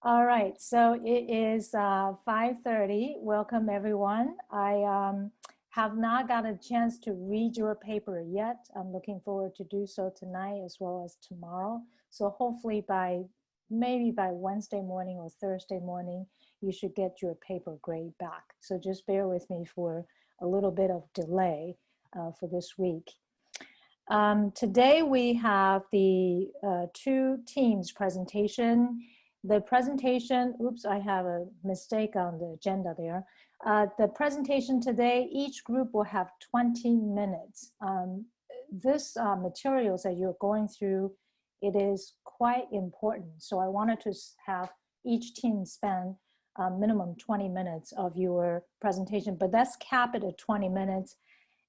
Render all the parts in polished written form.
All right, so it is 5:30. Welcome, everyone. I have not got a chance to read your paper yet. I'm looking forward to do so tonight as well as tomorrow. So hopefully maybe by Wednesday morning or Thursday morning, you should get your paper grade back. So just bear with me for a little bit of delay for this week. Today we have the two teams presentation. The presentation, oops, I have a mistake on the agenda there. The presentation today, each group will have 20 minutes. This materials that you're going through, it is quite important. So I wanted to have each team spend minimum 20 minutes of your presentation, but let's cap it at 20 minutes.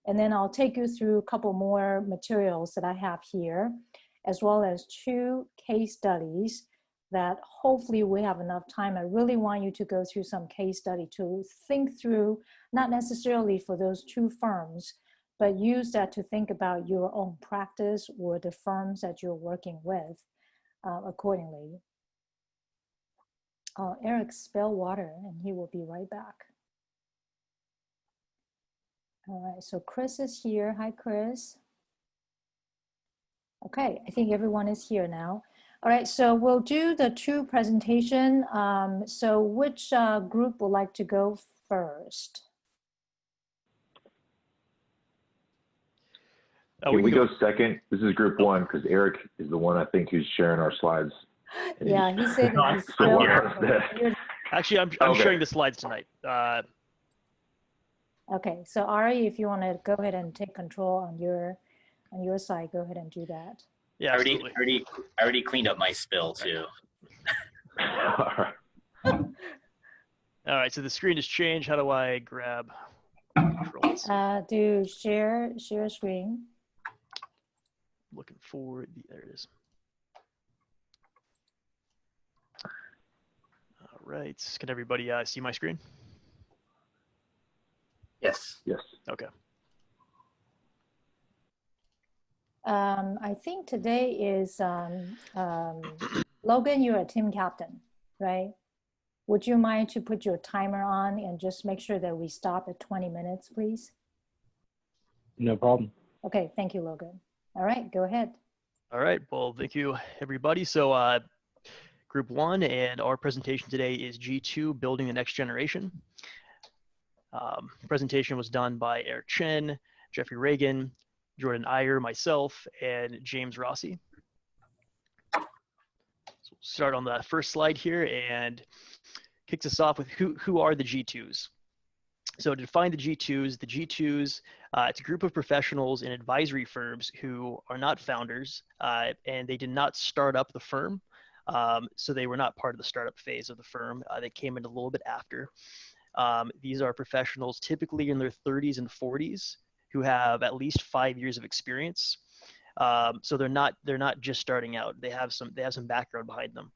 And then I'll take you through a couple more materials that I have here, as well as two case studies that hopefully we have enough time. I really want you to go through some case study to think through, not necessarily for those two firms, but use that to think about your own practice or the firms that you're working with accordingly. Eric spilled water and he will be right back. All right, so Chris is here. Hi, Chris. Okay, I think everyone is here now. All right, so we'll do the two presentation. So which group would like to go first? Can we go second? This is group one because Eric is the one I think who's sharing our slides. Yeah, he said that he's still Actually, I'm sharing the slides tonight. Okay, so Ari, if you want to go ahead and take control on your side, go ahead and do that. Yeah, I already cleaned up my spill too. All right, so the screen has changed. How do I grab controls? Do share screen. Looking for there it is. All right, can everybody see my screen? Yes. Yes. Okay. I think today is Logan, you're a team captain, right? Would you mind to put your timer on and just make sure that we stop at 20 minutes, please? No problem. Okay, thank you, Logan. All right, go ahead. All right, well, thank you, everybody. So group one and our presentation today is G2, Building the Next Generation. The presentation was done by Eric Chen, Jeffrey Reagan, Jordan Iyer, myself, and James Rossi. So we'll start on the first slide here and kicks us off with who are the G2s. So to define the G2s, it's a group of professionals in advisory firms who are not founders and they did not start up the firm. So they were not part of the startup phase of the firm. They came in a little bit after. These are professionals typically in their 30s and 40s who have at least 5 years of experience. So they're not just starting out. They have some background behind them.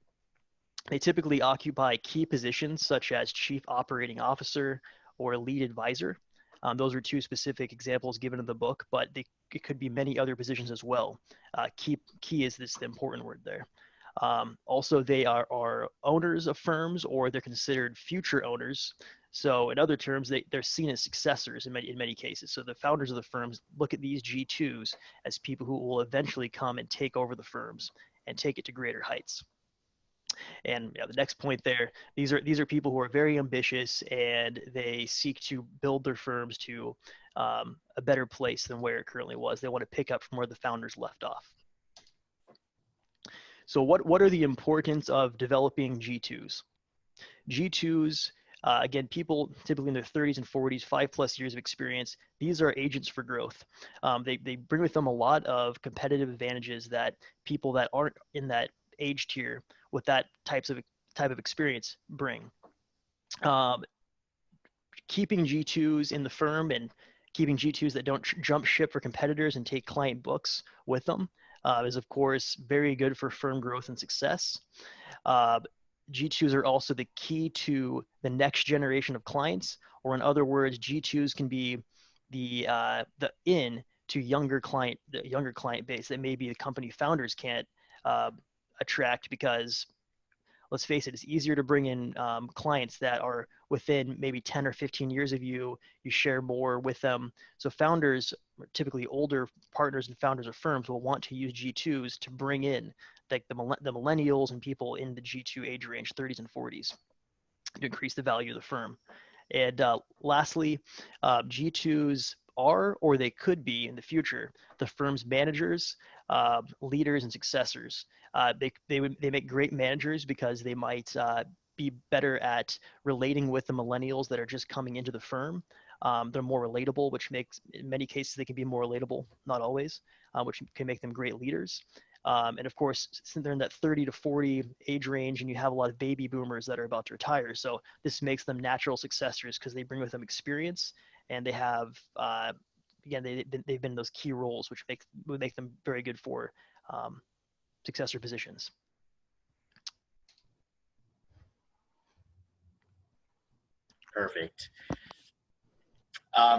They typically occupy key positions such as chief operating officer or lead advisor. Those are two specific examples given in the book, but it could be many other positions as well. Key is the important word there. Also, they are owners of firms, or they're considered future owners. So in other terms, they're seen as successors in many cases. So the founders of the firms look at these G2s as people who will eventually come and take over the firms and take it to greater heights. And the next point there, these are people who are very ambitious and they seek to build their firms to a better place than where it currently was. They want to pick up from where the founders left off. So what are the importance of developing G2s? G2s, again, people typically in their 30s and 40s, 5+ years of experience, these are agents for growth. They bring with them a lot of competitive advantages that people that aren't in that age tier with that type of experience bring. Keeping G2s in the firm and keeping G2s that don't jump ship for competitors and take client books with them is of course very good for firm growth and success. G2s are also the key to the next generation of clients, or in other words, G2s can be the in to the younger client base that maybe the company founders can't attract, because let's face it, it's easier to bring in clients that are within maybe 10 or 15 years of you. You share more with them. So founders, typically older partners and founders of firms, will want to use G2s to bring in like the millennials and people in the G2 age range, 30s and 40s, to increase the value of the firm. And lastly, G2s are, or they could be in the future, the firm's managers, leaders, and successors. They make great managers because they might be better at relating with the millennials that are just coming into the firm. They're more relatable, which makes, in many cases, they can be more relatable, not always, which can make them great leaders. And of course, since they're in that 30 to 40 age range, and you have a lot of baby boomers that are about to retire, so this makes them natural successors because they bring with them experience, and they have, again, they've been in those key roles, which would make them very good for successor positions. Perfect.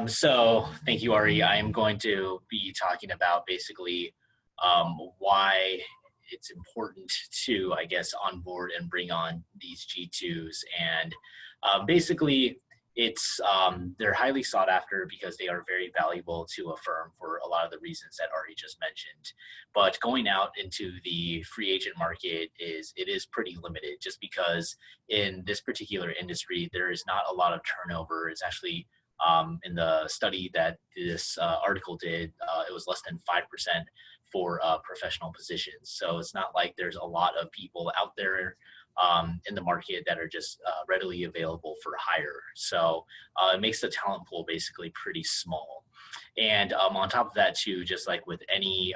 So thank you, Ari. I am going to be talking about basically why it's important to, I guess, onboard and bring on these G2s. And basically, it's they're highly sought after because they are very valuable to a firm for a lot of the reasons that Ari just mentioned. But going out into the free agent market is pretty limited, just because in this particular industry there is not a lot of turnover. It's actually in the study that this article did, it was less than 5% for professional positions. So it's not like there's a lot of people out there in the market that are just readily available for hire. So it makes the talent pool basically pretty small. And on top of that too, just like with any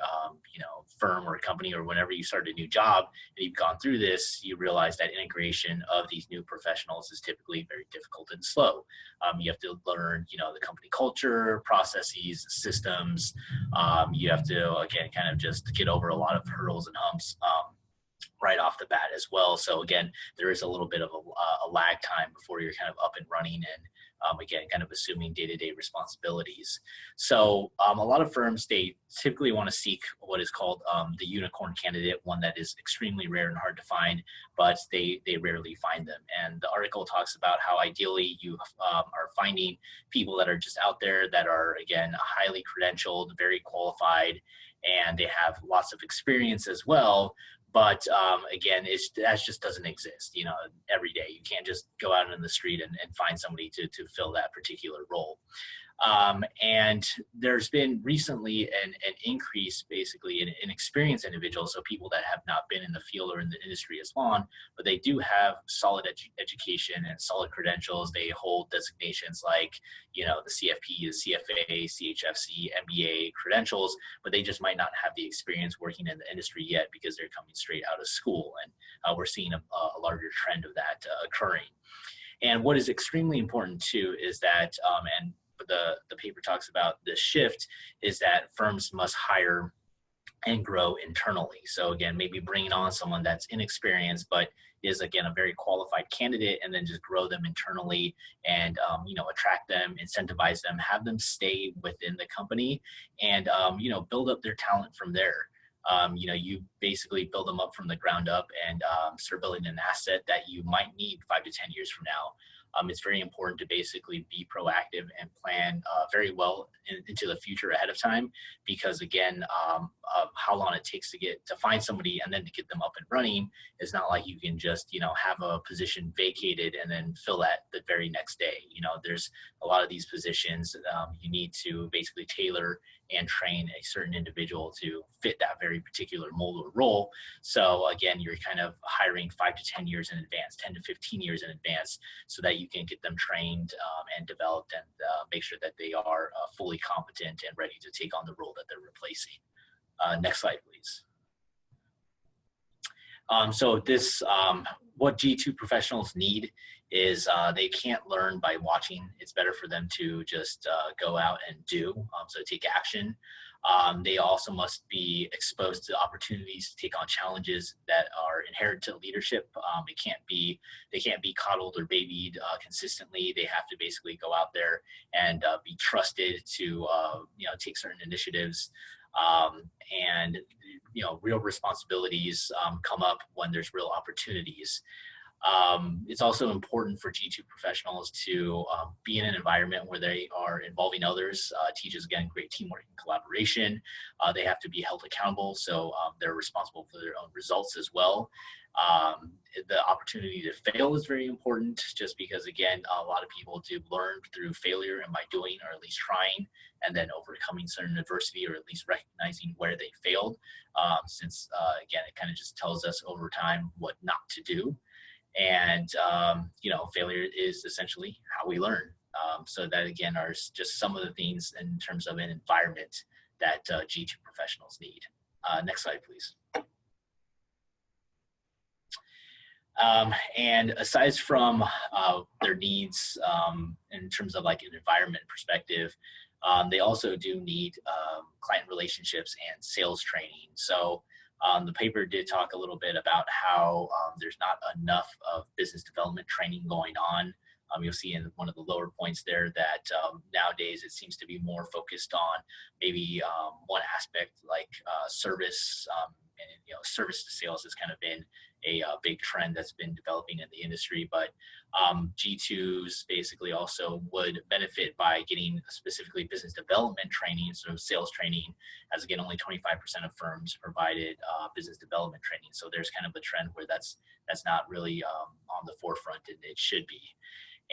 firm or company, or whenever you start a new job and you've gone through this, you realize that integration of these new professionals is typically very difficult and slow. You have to learn, the company culture, processes, systems. You have to, again, kind of just get over a lot of hurdles and humps right off the bat as well. So again, there is a little bit of a lag time before you're kind of up and running and again, kind of assuming day-to-day responsibilities. So a lot of firms, they typically want to seek what is called the unicorn candidate, one that is extremely rare and hard to find, but they rarely find them. And the article talks about how ideally you are finding people that are just out there that are, again, highly credentialed, very qualified, and they have lots of experience as well. But again, that just doesn't exist, every day. You can't just go out in the street and find somebody to fill that particular role. And there's been recently an increase basically in experienced individuals, so people that have not been in the field or in the industry as long, but they do have solid education and solid credentials. They hold designations like, the CFP, the CFA, CHFC, MBA credentials, but they just might not have the experience working in the industry yet because they're coming straight out of school. And we're seeing a larger trend of that occurring. And what is extremely important too is that, and the paper talks about this shift, is that firms must hire and grow internally. So again, maybe bringing on someone that's inexperienced, but is, again, a very qualified candidate, and then just grow them internally and, attract them, incentivize them, have them stay within the company, and, build up their talent from there. You basically build them up from the ground up and start building an asset that you might need 5 to 10 years from now. It's very important to basically be proactive and plan very well into the future ahead of time, because again, how long it takes to find somebody and then to get them up and running is not like you can just, have a position vacated and then fill that the very next day. There's a lot of these positions, you need to basically tailor and train a certain individual to fit that very particular mold or role. So again, you're kind of hiring 5 to 10 years in advance, 10 to 15 years in advance, so that you can get them trained and developed and make sure that they are fully competent and ready to take on the role that they're replacing. Next slide, please. So this, what G2 professionals need is they can't learn by watching. It's better for them to just go out and do, so take action. They also must be exposed to opportunities to take on challenges that are inherent to leadership. They can't be coddled or babied consistently. They have to basically go out there and be trusted to take certain initiatives. And real responsibilities come up when there's real opportunities. It's also important for G2 professionals to be in an environment where they are involving others. Teaches, again, great teamwork and collaboration. They have to be held accountable, so they're responsible for their own results as well. The opportunity to fail is very important, just because, again, a lot of people do learn through failure and by doing, or at least trying, and then overcoming certain adversity, or at least recognizing where they failed, since, again, it kind of just tells us over time what not to do. And, failure is essentially how we learn. So that, again, are just some of the things in terms of an environment that G2 professionals need. Next slide, please. And aside from their needs in terms of like an environment perspective, they also do need client relationships and sales training. So the paper did talk a little bit about how there's not enough of business development training going on. You'll see in one of the lower points there that nowadays it seems to be more focused on maybe one aspect like service, and service to sales has kind of been a big trend that's been developing in the industry. But G2s basically also would benefit by getting specifically business development training, so sales training, as again, only 25% of firms provided business development training. So there's kind of a trend where that's not really on the forefront, and it should be.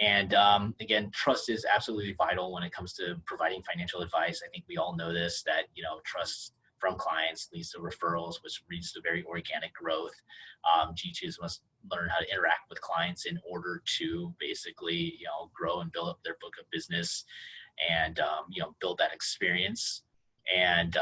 And again, trust is absolutely vital when it comes to providing financial advice. I think we all know this, that trust from clients leads to referrals, which leads to very organic growth. G2s must learn how to interact with clients in order to basically, grow and build up their book of business, and build that experience. And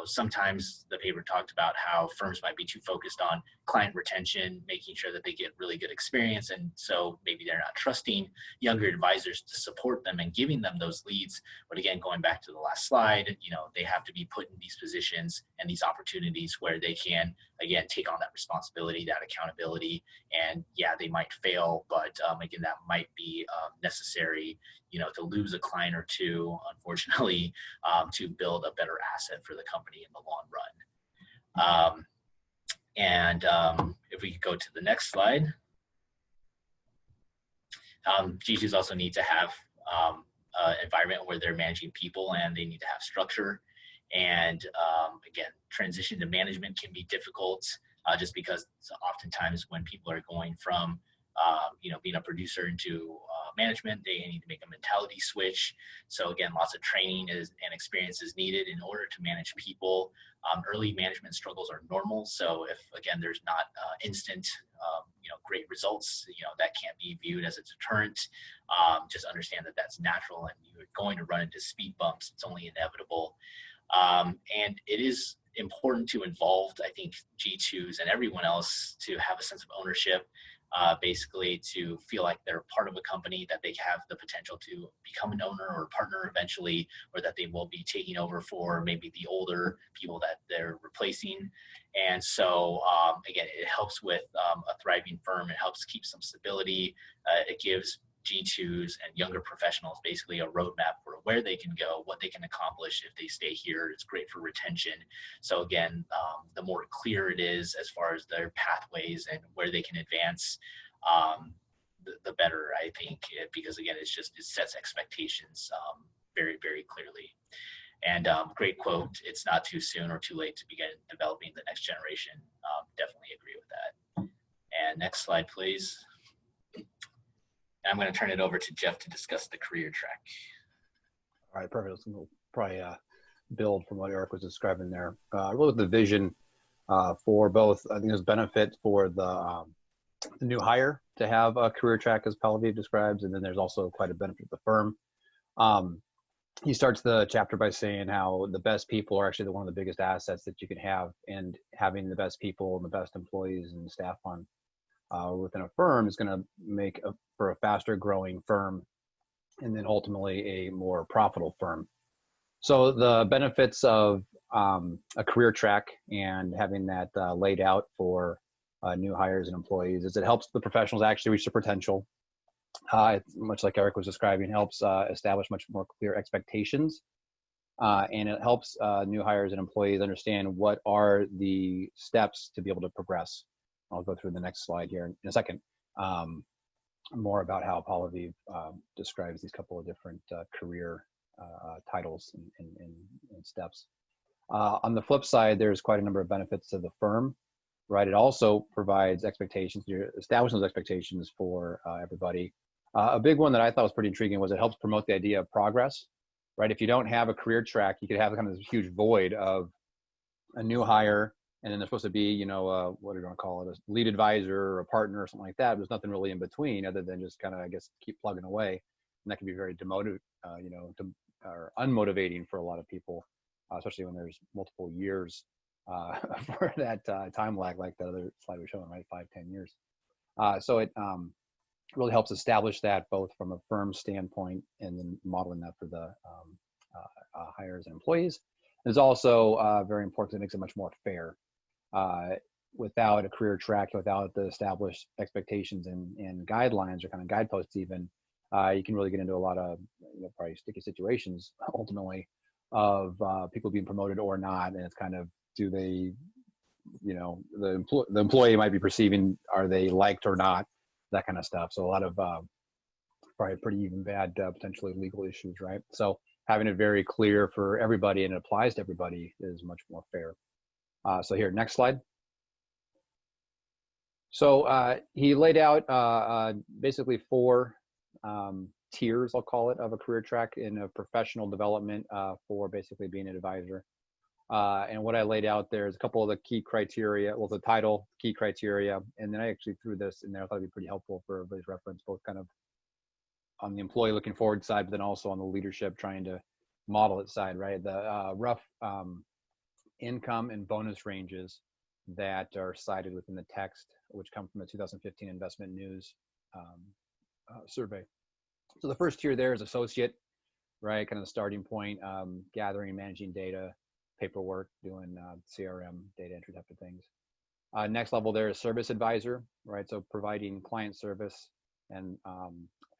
sometimes the paper talked about how firms might be too focused on client retention, making sure that they get really good experience, and so maybe they're not trusting younger advisors to support them and giving them those leads. But again, going back to the last slide, they have to be put in these positions and these opportunities where they can, again, take on that responsibility, that accountability. And yeah, they might fail, but again, that might be necessary, to lose a client or two, unfortunately, to build a better asset for the company in the long run. If we could go to the next slide. G2s also need to have an environment where they're managing people, and they need to have structure. And again, transition to management can be difficult, just because oftentimes when people are going from being a producer into management, they need to make a mentality switch. So again, lots of training and experience is needed in order to manage people. Early management struggles are normal. So if, again, there's not instant, great results, that can't be viewed as a deterrent. Just understand that that's natural, and you're going to run into speed bumps. It's only inevitable. And it is important to involve, I think, G2s and everyone else to have a sense of ownership, basically to feel like they're part of a company, that they have the potential to become an owner or partner eventually, or that they will be taking over for maybe the older people that they're replacing. And so, again, it helps with a thriving firm. It helps keep some stability. It gives G2s and younger professionals basically a roadmap for where they can go, what they can accomplish if they stay here. It's great for retention. So again, the more clear it is as far as their pathways and where they can advance, the better, I think, because again, it sets expectations very, very clearly. And great quote, "It's not too soon or too late to begin developing the next generation." Definitely agree with that. And next slide, please. I'm going to turn it over to Jeff to discuss the career track. All right, perfect. We'll probably build from what Eric was describing there. Really, the vision for both, I think there's benefit for the new hire to have a career track, as Pallavi describes, and then there's also quite a benefit to the firm. He starts the chapter by saying how the best people are actually one of the biggest assets that you can have, and having the best people and the best employees and staff on within a firm is going to make for a faster growing firm, and then ultimately a more profitable firm. So the benefits of a career track and having that laid out for new hires and employees is it helps the professionals actually reach their potential. It's much like Eric was describing, helps establish much more clear expectations And it helps new hires and employees understand what are the steps to be able to progress. I'll go through the next slide here in a second. More about how Pallaviv describes these couple of different career titles and steps. On the flip side, there's quite a number of benefits to the firm, right? It also provides expectations, establishing those expectations for everybody. A big one that I thought was pretty intriguing was it helps promote the idea of progress, right? If you don't have a career track, you could have kind of this huge void of a new hire, and then there's supposed to be, you know, what are you going to call it, a lead advisor or a partner or something like that. There's nothing really in between other than just kind of, I guess, keep plugging away. And that can be very demotive, you know, or unmotivating for a lot of people, especially when there's multiple years for that time lag, like the other slide was showing, right? 5-10 years. So it really helps establish that both from a firm standpoint and then modeling that for the hires and employees. It's also very important. It makes it much more fair. Without a career track, without the established expectations and guidelines or kind of guideposts even, you can really get into a lot of, you know, probably sticky situations ultimately of people being promoted or not. And it's kind of, do they, you know, the employee might be perceiving, are they liked or not, that kind of stuff. So a lot of probably pretty even bad potentially legal issues, right? So having it very clear for everybody and it applies to everybody is much more fair. So here, next slide. So he laid out basically 4 tiers, I'll call it, of a career track in a professional development for basically being an advisor. And what I laid out there is a couple of the key criteria, well, the title, key criteria, and then I actually threw this in there. I thought it'd be pretty helpful for everybody's reference, both kind of on the employee looking forward side, but then also on the leadership trying to model it side, right? The rough income and bonus ranges that are cited within the text, which come from the 2015 Investment News survey. So the first tier there is associate, right? Kind of the starting point, gathering and managing data, paperwork, doing CRM, data entry type of things. Next level there is service advisor, right? So providing client service and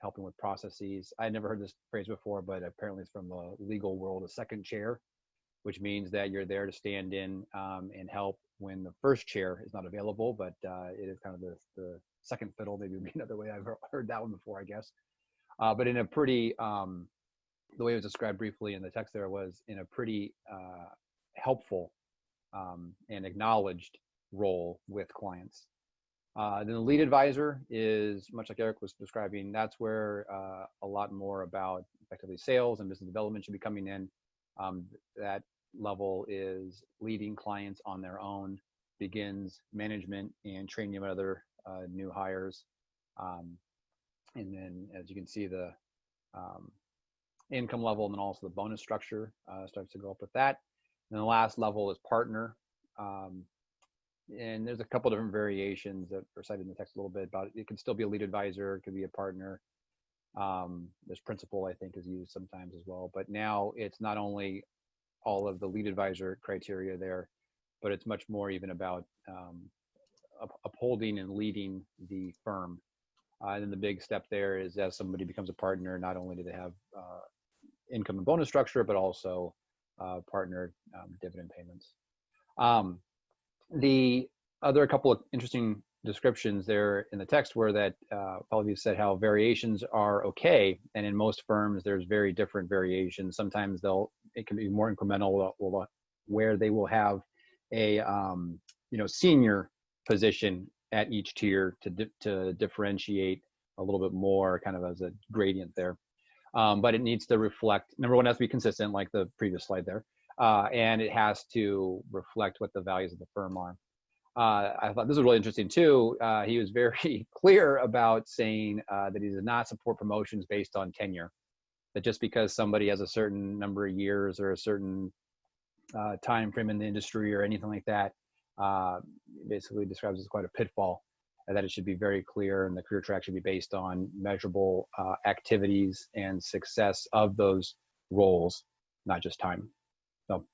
helping with processes. I had never heard this phrase before, but apparently it's from the legal world, a second chair, which means that you're there to stand in and help when the first chair is not available, but it is kind of the second fiddle, maybe would be another way I've heard that one before, I guess. But in a pretty, the way it was described briefly in the text there was in a pretty helpful and acknowledged role with clients. Then the lead advisor is, much like Eric was describing, that's where a lot more about effectively sales and business development should be coming in. That level is leading clients on their own, begins management and training of other new hires. And then as you can see, the income level and then also the bonus structure starts to go up with that. And the last level is partner. And there's a couple different variations that are cited in the text a little bit about it. It can still be a lead advisor, it could be a partner. There's principal, I think, is used sometimes as well. But now it's not only all of the lead advisor criteria there, but it's much more even about upholding and leading the firm. And then the big step there is as somebody becomes a partner, not only do they have income and bonus structure, but also partner dividend payments. The other couple of interesting descriptions there in the text were that Pallaviv said how variations are okay, and in most firms there's very different variations. Sometimes it can be more incremental, where they will have a senior position at each tier to differentiate a little bit more, kind of as a gradient there. But it needs to reflect, number one, it has to be consistent, like the previous slide there, and it has to reflect what the values of the firm are. I thought this was really interesting too. He was very clear about saying that he does not support promotions based on tenure, that just because somebody has a certain number of years or a certain time frame in the industry or anything like that, basically describes as quite a pitfall, and that it should be very clear and the career track should be based on measurable activities and success of those roles, not just time. So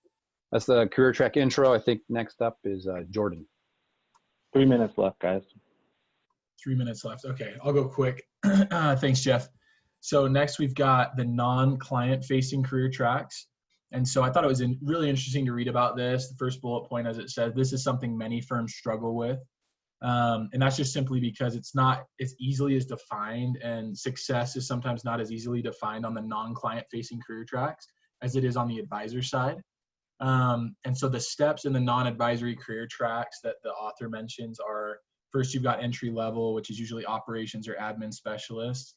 that's the career track intro. I think next up is Jordan. 3 minutes left, guys. 3 minutes left. Okay, I'll go quick. Thanks, Jeff. So next we've got the non-client facing career tracks. And so I thought it was really interesting to read about this. The first bullet point, as it says, this is something many firms struggle with. And that's just simply because it's not as easily as defined, and success is sometimes not as easily defined on the non-client facing career tracks as it is on the advisor side. And so the steps in the non-advisory career tracks that the author mentions are, first, you've got entry level, which is usually operations or admin specialists.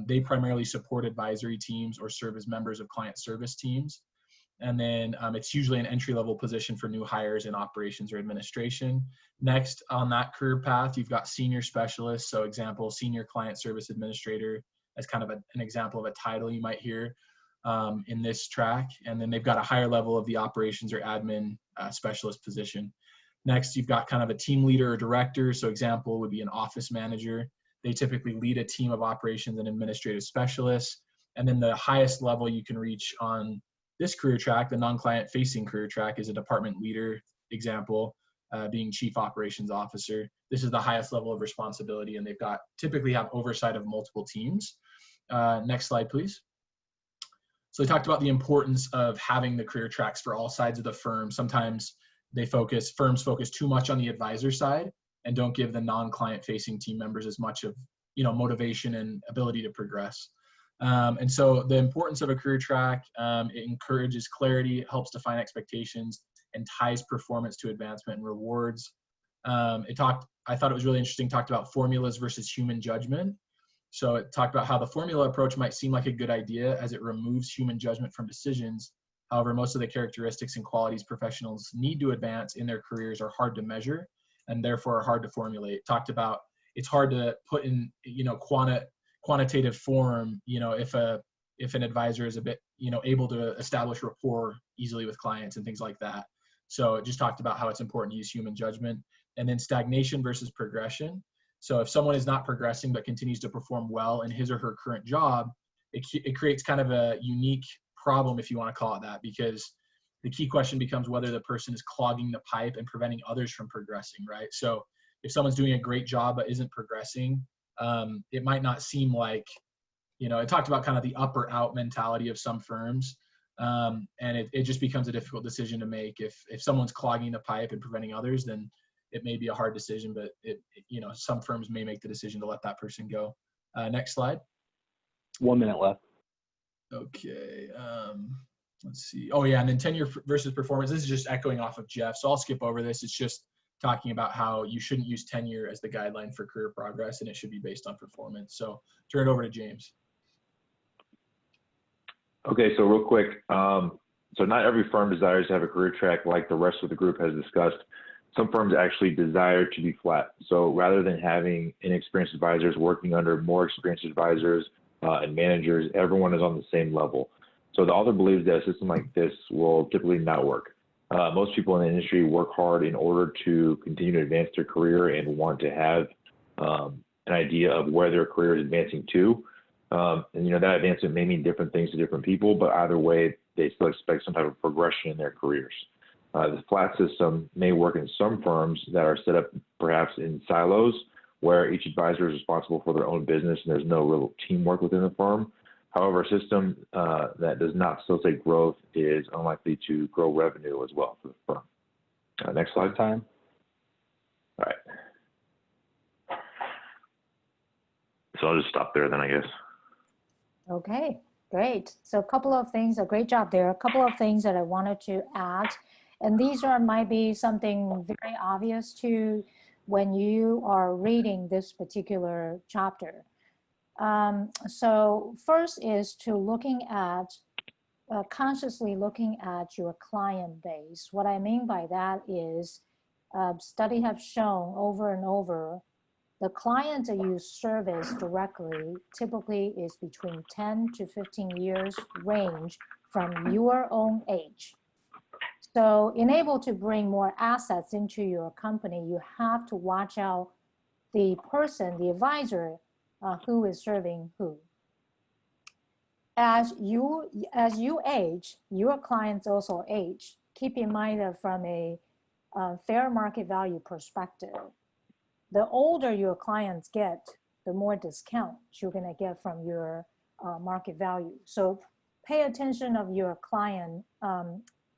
They primarily support advisory teams or serve as members of client service teams. And then it's usually an entry-level position for new hires in operations or administration. Next on that career path, you've got senior specialists. So example, senior client service administrator as kind of an example of a title you might hear in this track. And then they've got a higher level of the operations or admin specialist position. Next, you've got kind of a team leader or director. So example would be an office manager. They typically lead a team of operations and administrative specialists. And then the highest level you can reach on this career track, the non-client facing career track, is a department leader, example, being chief operations officer. This is the highest level of responsibility, and they've got typically have oversight of multiple teams. Next slide, please. So they talked about the importance of having the career tracks for all sides of the firm. Sometimes firms focus too much on the advisor side and don't give the non-client facing team members as much of, motivation and ability to progress. And so the importance of a career track, it encourages clarity, it helps define expectations, and ties performance to advancement and rewards. I thought it was really interesting, talked about formulas versus human judgment. So it talked about how the formula approach might seem like a good idea as it removes human judgment from decisions. However, most of the characteristics and qualities professionals need to advance in their careers are hard to measure and therefore are hard to formulate. Talked about it's hard to put in, quantitative form, if an advisor is a bit, able to establish rapport easily with clients and things like that. So it just talked about how it's important to use human judgment. And then stagnation versus progression. So if someone is not progressing but continues to perform well in his or her current job, it creates kind of a unique problem, if you want to call it that, because the key question becomes whether the person is clogging the pipe and preventing others from progressing, right? So if someone's doing a great job but isn't progressing, it might not seem like, it talked about kind of the up or out mentality of some firms. And it just becomes a difficult decision to make. If someone's clogging the pipe and preventing others, then it may be a hard decision, but some firms may make the decision to let that person go. Next slide. 1 minute left. Okay. Let's see. Oh yeah. And then tenure versus performance. This is just echoing off of Jeff. So I'll skip over this. It's just talking about how you shouldn't use tenure as the guideline for career progress, and it should be based on performance. So turn it over to James. Okay, so real quick, so not every firm desires to have a career track like the rest of the group has discussed. Some firms actually desire to be flat. So rather than having inexperienced advisors working under more experienced advisors and managers, everyone is on the same level. So the author believes that a system like this will typically not work. Most people in the industry work hard in order to continue to advance their career and want to have an idea of where their career is advancing to. And that advancement may mean different things to different people, but either way, they still expect some type of progression in their careers. The flat system may work in some firms that are set up perhaps in silos, where each advisor is responsible for their own business and there's no real teamwork within the firm. However, a system that does not facilitate growth is unlikely to grow revenue as well for the firm. Next slide. Time. All right. So I'll just stop there then, I guess. Okay, great. So a couple of things, a great job there. A couple of things that I wanted to add, and these might be something very obvious to when you are reading this particular chapter. So first is to looking at, consciously looking at your client base. What I mean by that is, studies have shown over and over, the clients that you service directly typically is between 10 to 15 years range from your own age. So in able to bring more assets into your company, you have to watch out the person, the advisor, who is serving who. As you age, your clients also age. Keep in mind that from a fair market value perspective, the older your clients get, the more discount you're going to get from your market value. So pay attention of your client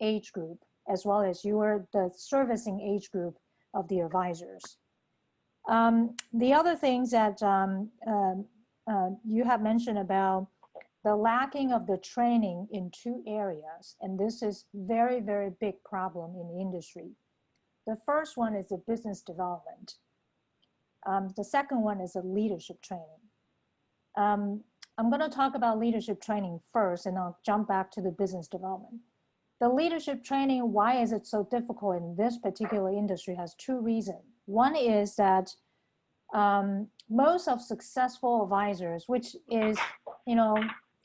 age group, as well as the servicing age group of the advisors. The other things that you have mentioned about the lacking of the training in two areas, and this is very, very big problem in the industry. The first one is the business development. The second one is the leadership training. I'm going to talk about leadership training first, and I'll jump back to the business development. The leadership training, why is it so difficult in this particular industry, has two reasons. One is that most of successful advisors, which is,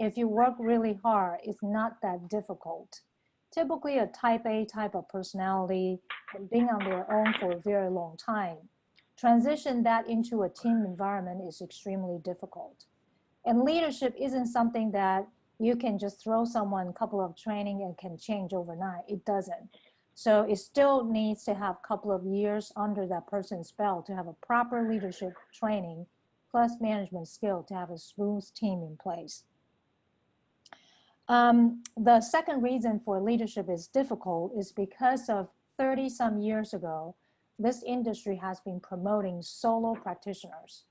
if you work really hard, it's not that difficult. Typically a type A type of personality and being on their own for a very long time. Transition that into a team environment is extremely difficult. And leadership isn't something that you can just throw someone a couple of training and can change overnight. It doesn't. So it still needs to have a couple of years under that person's belt to have a proper leadership training plus management skill to have a smooth team in place. The second reason for leadership is difficult is because of 30 some years ago, this industry has been promoting solo practitioners.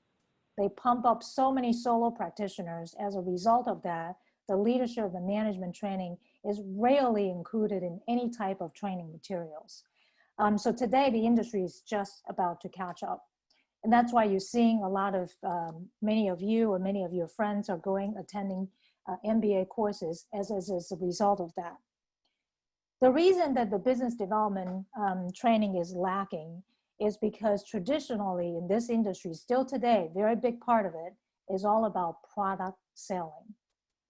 They pump up so many solo practitioners. As a result of that, the leadership and management training is rarely included in any type of training materials. So today the industry is just about to catch up. And that's why you're seeing a lot of, many of you or many of your friends are attending MBA courses as a result of that. The reason that the business development training is lacking is because traditionally in this industry, still today, very big part of it is all about product selling.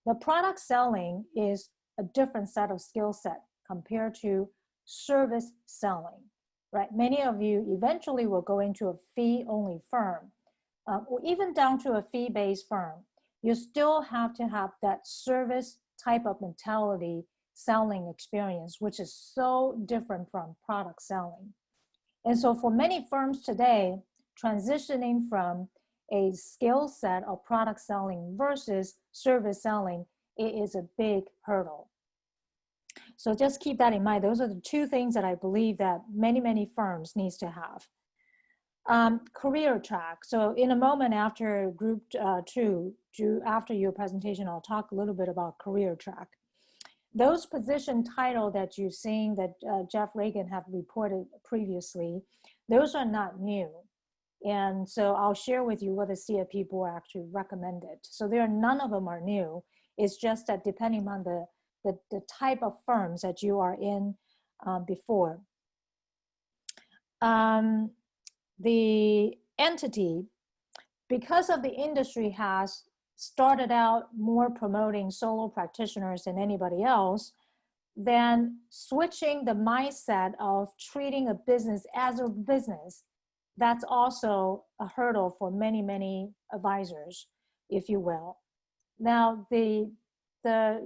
The product selling is a different set of skill set compared to service selling, right? Many of you eventually will go into a fee-only firm, or even down to a fee-based firm. You still have to have that service type of mentality selling experience, which is so different from product selling. And so for many firms today, transitioning from a skill set of product selling versus service selling, it is a big hurdle. So just keep that in mind. Those are the two things that I believe that many, many firms needs to have. Career track. So in a moment after group two, after your presentation, I'll talk a little bit about career track. Those position title that you're seeing that Jeff Reagan have reported previously, those are not new. And so I'll share with you what the CFP board actually recommended. So none of them are new. It's just that depending on the type of firms that you are in before. The entity, because of the industry has started out more promoting solo practitioners than anybody else, then switching the mindset of treating a business as a business, that's also a hurdle for many, many advisors, if you will. Now, the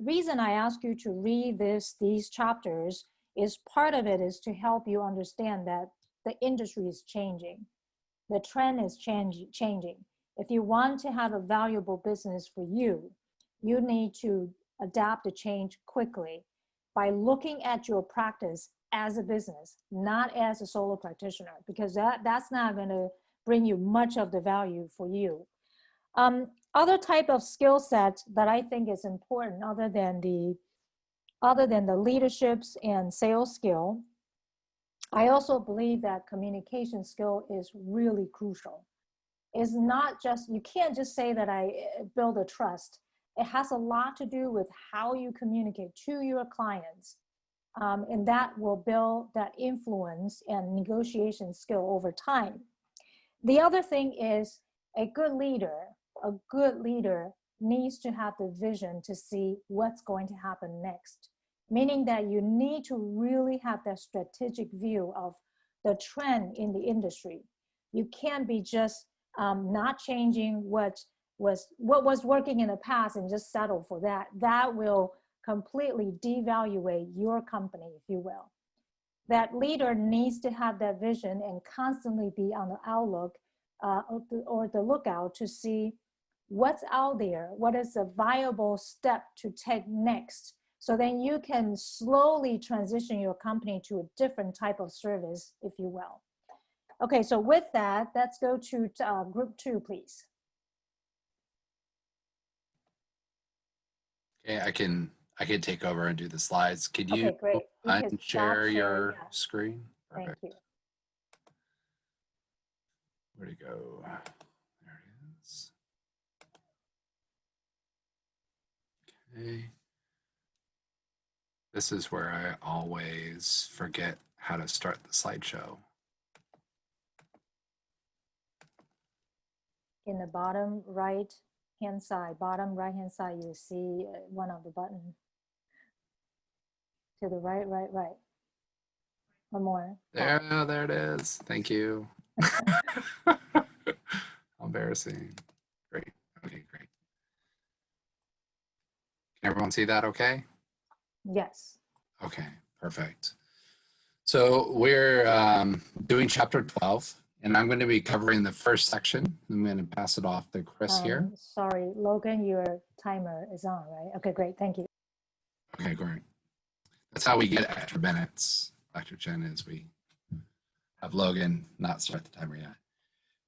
reason I ask you to read these chapters is part of it is to help you understand that the industry is changing. The trend is changing. If you want to have a valuable business for you, you need to adapt to change quickly by looking at your practice as a business, not as a solo practitioner, because that's not going to bring you much of the value for you. Other type of skill sets that I think is important other than the leaderships and sales skill, I also believe that communication skill is really crucial. It's not just, you can't just say that I build a trust. It has a lot to do with how you communicate to your clients. And that will build that influence and negotiation skill over time. The other thing is a good leader needs to have the vision to see what's going to happen next. Meaning that you need to really have that strategic view of the trend in the industry. You can't be just not changing what was working in the past and just settle for that. That will completely devaluate your company, if you will. That leader needs to have that vision and constantly be on the outlook or the lookout to see what's out there, what is a viable step to take next. So then you can slowly transition your company to a different type of service, if you will. Okay, so with that, let's go to group 2, please. Okay, I can take over and do the slides. Could you Okay, great. You can stop unshare your yeah. screen? Thank Perfect. you. Where'd it go? There it is. Okay. This is where I always forget how to start the slideshow. In the bottom right hand side, bottom right hand side, you see one of the buttons. To the right. One more. There, there it is. Thank you. Embarrassing. Great. Okay, great. Can everyone see that okay? Yes. Okay, perfect. So we're doing chapter 12, and I'm going to be covering the first section. I'm going to pass it off to Chris here. Sorry, Logan, your timer is on, right? Okay, great. Thank you. Okay, great. That's how we get extra minutes, Dr. Chen, is we have Logan not start the timer yet.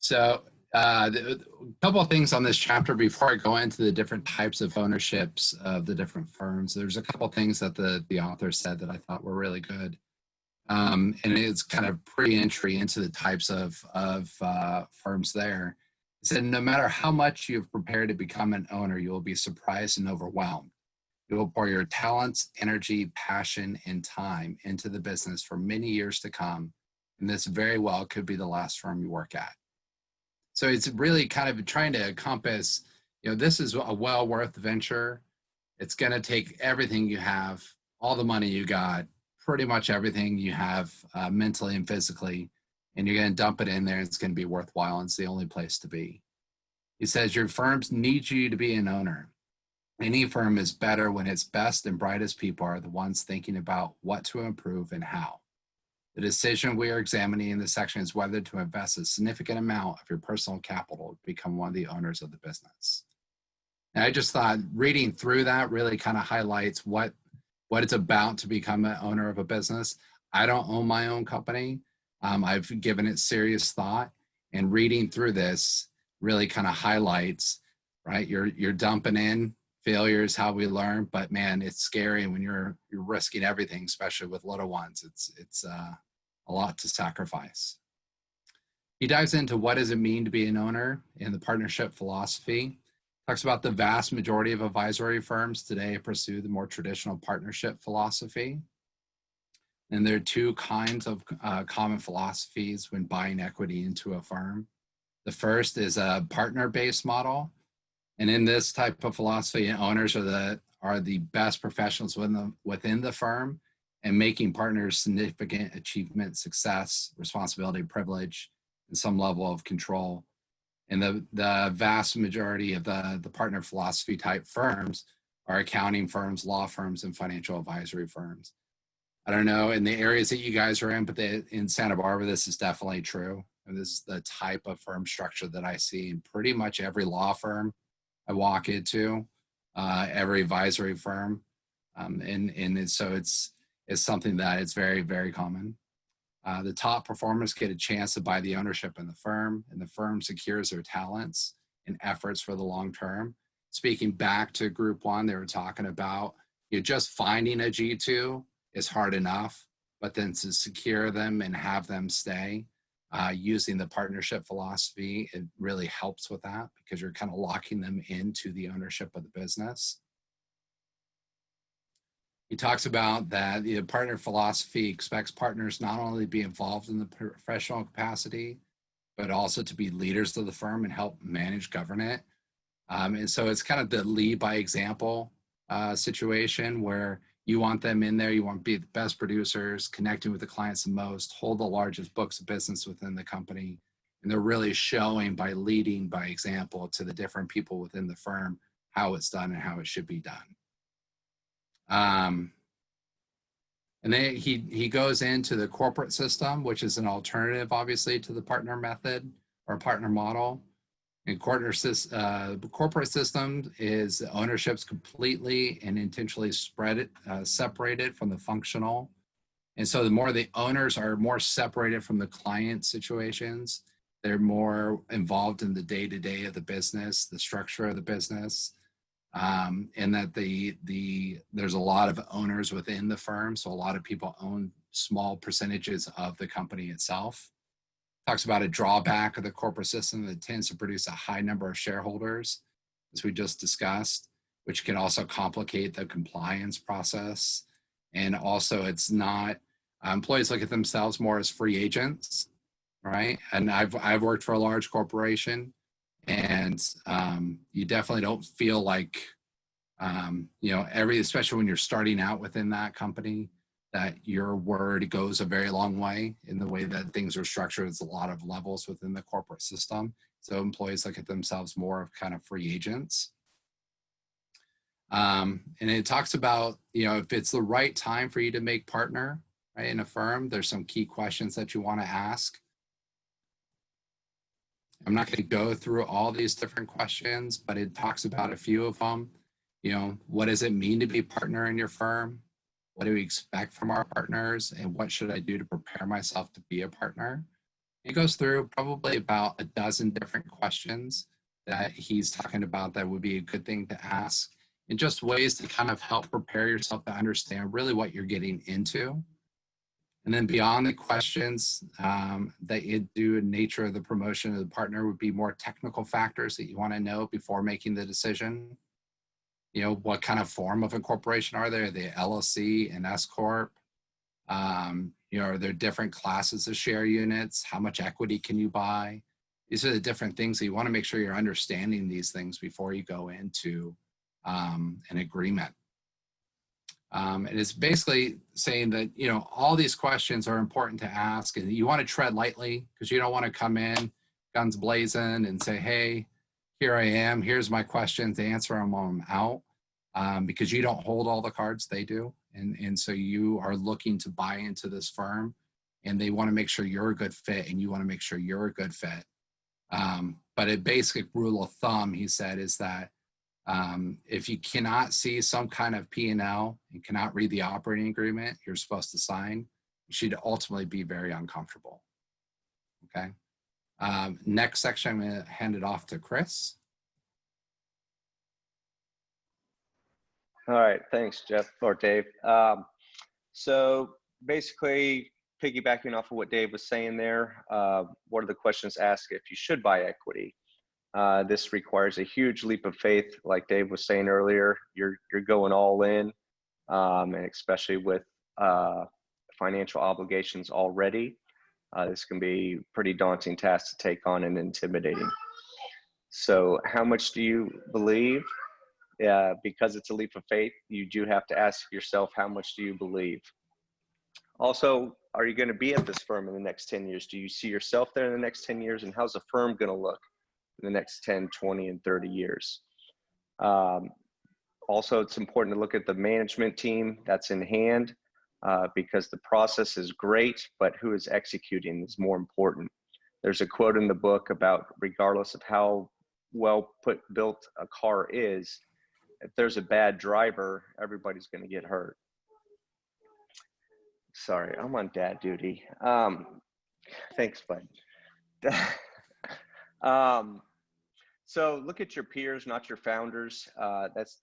So a couple of things on this chapter before I go into the different types of ownerships of the different firms. There's a couple of things that the author said that I thought were really good. And it's kind of pre-entry into the types of firms there. It said, no matter how much you've prepared to become an owner, you will be surprised and overwhelmed. You will pour your talents, energy, passion, and time into the business for many years to come, and this very well could be the last firm you work at. So it's really kind of trying to encompass, this is a well worth venture. It's going to take everything you have, all the money you got, pretty much everything you have mentally and physically, and you're going to dump it in there. It's going to be worthwhile, and it's the only place to be. He says your firms need you to be an owner. Any firm is better when its best and brightest people are the ones thinking about what to improve and how. The decision we are examining in this section is whether to invest a significant amount of your personal capital to become one of the owners of the business. And I just thought reading through that really kind of highlights what it's about to become an owner of a business. I don't own my own company. I've given it serious thought, and reading through this really kind of highlights, right? You're dumping in. Failure is how we learn, but man, it's scary when you're risking everything, especially with little ones. It's a lot to sacrifice. He dives into what does it mean to be an owner in the partnership philosophy. Talks about the vast majority of advisory firms today pursue the more traditional partnership philosophy. And there are two kinds of common philosophies when buying equity into a firm. The first is a partner-based model. And in this type of philosophy, owners are the best professionals within the firm, and making partners significant achievement, success, responsibility, privilege, and some level of control. And the vast majority of the partner philosophy type firms are accounting firms, law firms, and financial advisory firms. I don't know in the areas that you guys are in, but in Santa Barbara, this is definitely true. And this is the type of firm structure that I see in pretty much every law firm I walk into, every advisory firm. So it's something that it's very, very common. The top performers get a chance to buy the ownership in the firm, and the firm secures their talents and efforts for the long term. Speaking back to group one, they were talking about just finding a G2 is hard enough, but then to secure them and have them stay using the partnership philosophy, it really helps with that because you're kind of locking them into the ownership of the business. He talks about that the partner philosophy expects partners not only to be involved in the professional capacity, but also to be leaders of the firm and help manage, govern it. And so it's kind of the lead by example situation where you want them in there, you want to be the best producers, connecting with the clients the most, hold the largest books of business within the company. And they're really showing by leading by example to the different people within the firm how it's done and how it should be done. And then he goes into the corporate system, which is an alternative, obviously, to the partner method or partner model. In corporate system is the ownership's completely and intentionally separated from the functional. And so the more the owners are more separated from the client situations, they're more involved in the day-to-day of the business, the structure of the business, and that there's a lot of owners within the firm. So a lot of people own small percentages of the company itself. Talks about a drawback of the corporate system that tends to produce a high number of shareholders, as we just discussed, which can also complicate the compliance process. And also it's not, employees look at themselves more as free agents, right? And I've worked for a large corporation, and you definitely don't feel like, especially when you're starting out within that company, that your word goes a very long way in the way that things are structured. It's a lot of levels within the corporate system. So employees look at themselves more of kind of free agents. And it talks about, if it's the right time for you to make partner, right, in a firm, there's some key questions that you want to ask. I'm not going to go through all these different questions, but it talks about a few of them. What does it mean to be a partner in your firm? What do we expect from our partners? And what should I do to prepare myself to be a partner? It goes through probably about a dozen different questions that he's talking about that would be a good thing to ask, and just ways to kind of help prepare yourself to understand really what you're getting into. And then beyond the questions that you do in nature of the promotion of the partner would be more technical factors that you want to know before making the decision. What kind of form of incorporation are there? The LLC and S Corp? Are there different classes of share units? How much equity can you buy? These are the different things that you want to make sure you're understanding these things before you go into an agreement. And it's basically saying that, all these questions are important to ask, and you want to tread lightly because you don't want to come in guns blazing and say, hey, here I am, here's my questions, answer them while I'm out, because you don't hold all the cards, they do. And so you are looking to buy into this firm, and they want to make sure you're a good fit, and you want to make sure you're a good fit. But a basic rule of thumb, he said, is that if you cannot see some kind of P&L and cannot read the operating agreement you're supposed to sign, you should ultimately be very uncomfortable. Okay. Next section, I'm going to hand it off to Chris. All right, thanks, Jeff or Dave. So basically, piggybacking off of what Dave was saying there, what are the questions asked if you should buy equity? This requires a huge leap of faith, like Dave was saying earlier. You're going all in, and especially with financial obligations already, this can be a pretty daunting task to take on and intimidating. So how much do you believe? Because it's a leap of faith, you do have to ask yourself, how much do you believe? Also, are you going to be at this firm in the next 10 years? Do you see yourself there in the next 10 years? And how's the firm going to look in the next 10, 20, and 30 years? Also, it's important to look at the management team that's in hand, because the process is great, but who is executing is more important. There's a quote in the book about, regardless of how well built a car is, if there's a bad driver, everybody's going to get hurt. Sorry, I'm on dad duty. Thanks, bud. So look at your peers, not your founders.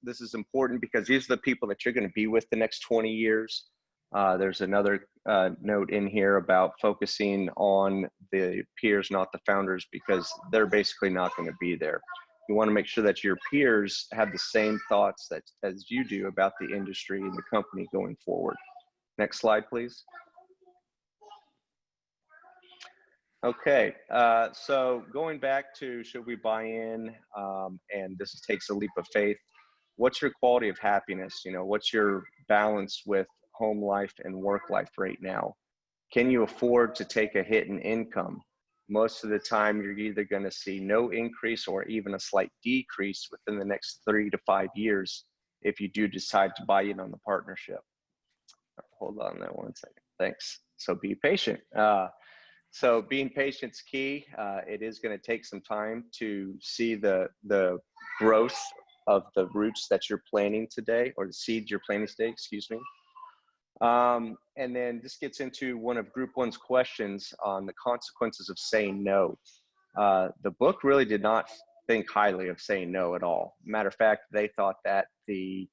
This is important because these are the people that you're going to be with the next 20 years. There's another note in here about focusing on the peers, not the founders, because they're basically not going to be there. You want to make sure that your peers have the same thoughts as you do about the industry and the company going forward. Next slide, please. Okay, so going back to should we buy in, and this takes a leap of faith. What's your quality of happiness? What's your balance with home life and work life right now? Can you afford to take a hit in income? Most of the time, you're either going to see no increase or even a slight decrease within the next 3 to 5 years if you do decide to buy in on the partnership. Hold on there one second. Thanks. So be patient. So being patient's key. It is going to take some time to see the growth of the roots that you're planting today, or the seeds you're planting today, excuse me. And then this gets into one of Group 1's questions on the consequences of saying no. The book really did not think highly of saying no at all. Matter of fact, they thought that the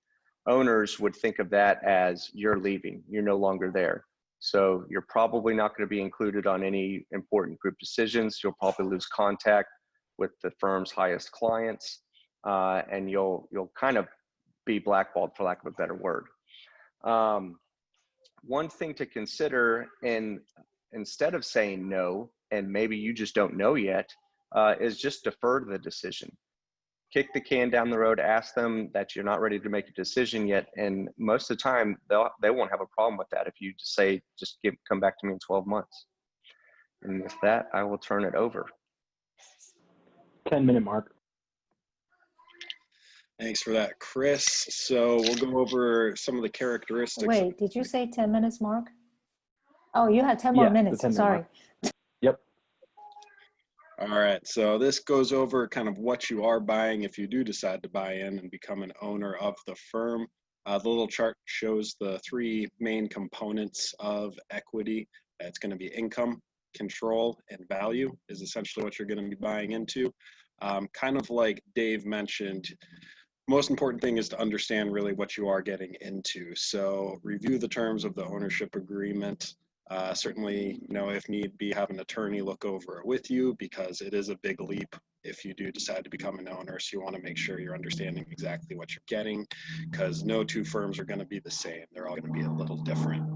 owners would think of that as you're leaving, you're no longer there. So you're probably not going to be included on any important group decisions. You'll probably lose contact with the firm's highest clients, and you'll kind of be blackballed, for lack of a better word. One thing to consider, and instead of saying no, and maybe you just don't know yet, is just defer the decision. Kick the can down the road, ask them that you're not ready to make a decision yet, and most of the time they won't have a problem with that if you just say, come back to me in 12 months. And with that, I will turn it over. 10-minute mark. Thanks for that, Chris. So we'll go over some of the characteristics. Wait, did you say 10 minutes, Mark? Oh, you had 10 more minutes. 10-minute Sorry. mark. Yep. All right, so this goes over kind of what you are buying if you do decide to buy in and become an owner of the firm. The little chart shows the three main components of equity. It's going to be income, control, and value is essentially what you're going to be buying into. Kind of like Dave mentioned, most important thing is to understand really what you are getting into. So review the terms of the ownership agreement. Certainly, if need be, have an attorney look over it with you, because it is a big leap if you do decide to become an owner. So you want to make sure you're understanding exactly what you're getting, because no two firms are going to be the same. They're all going to be a little different.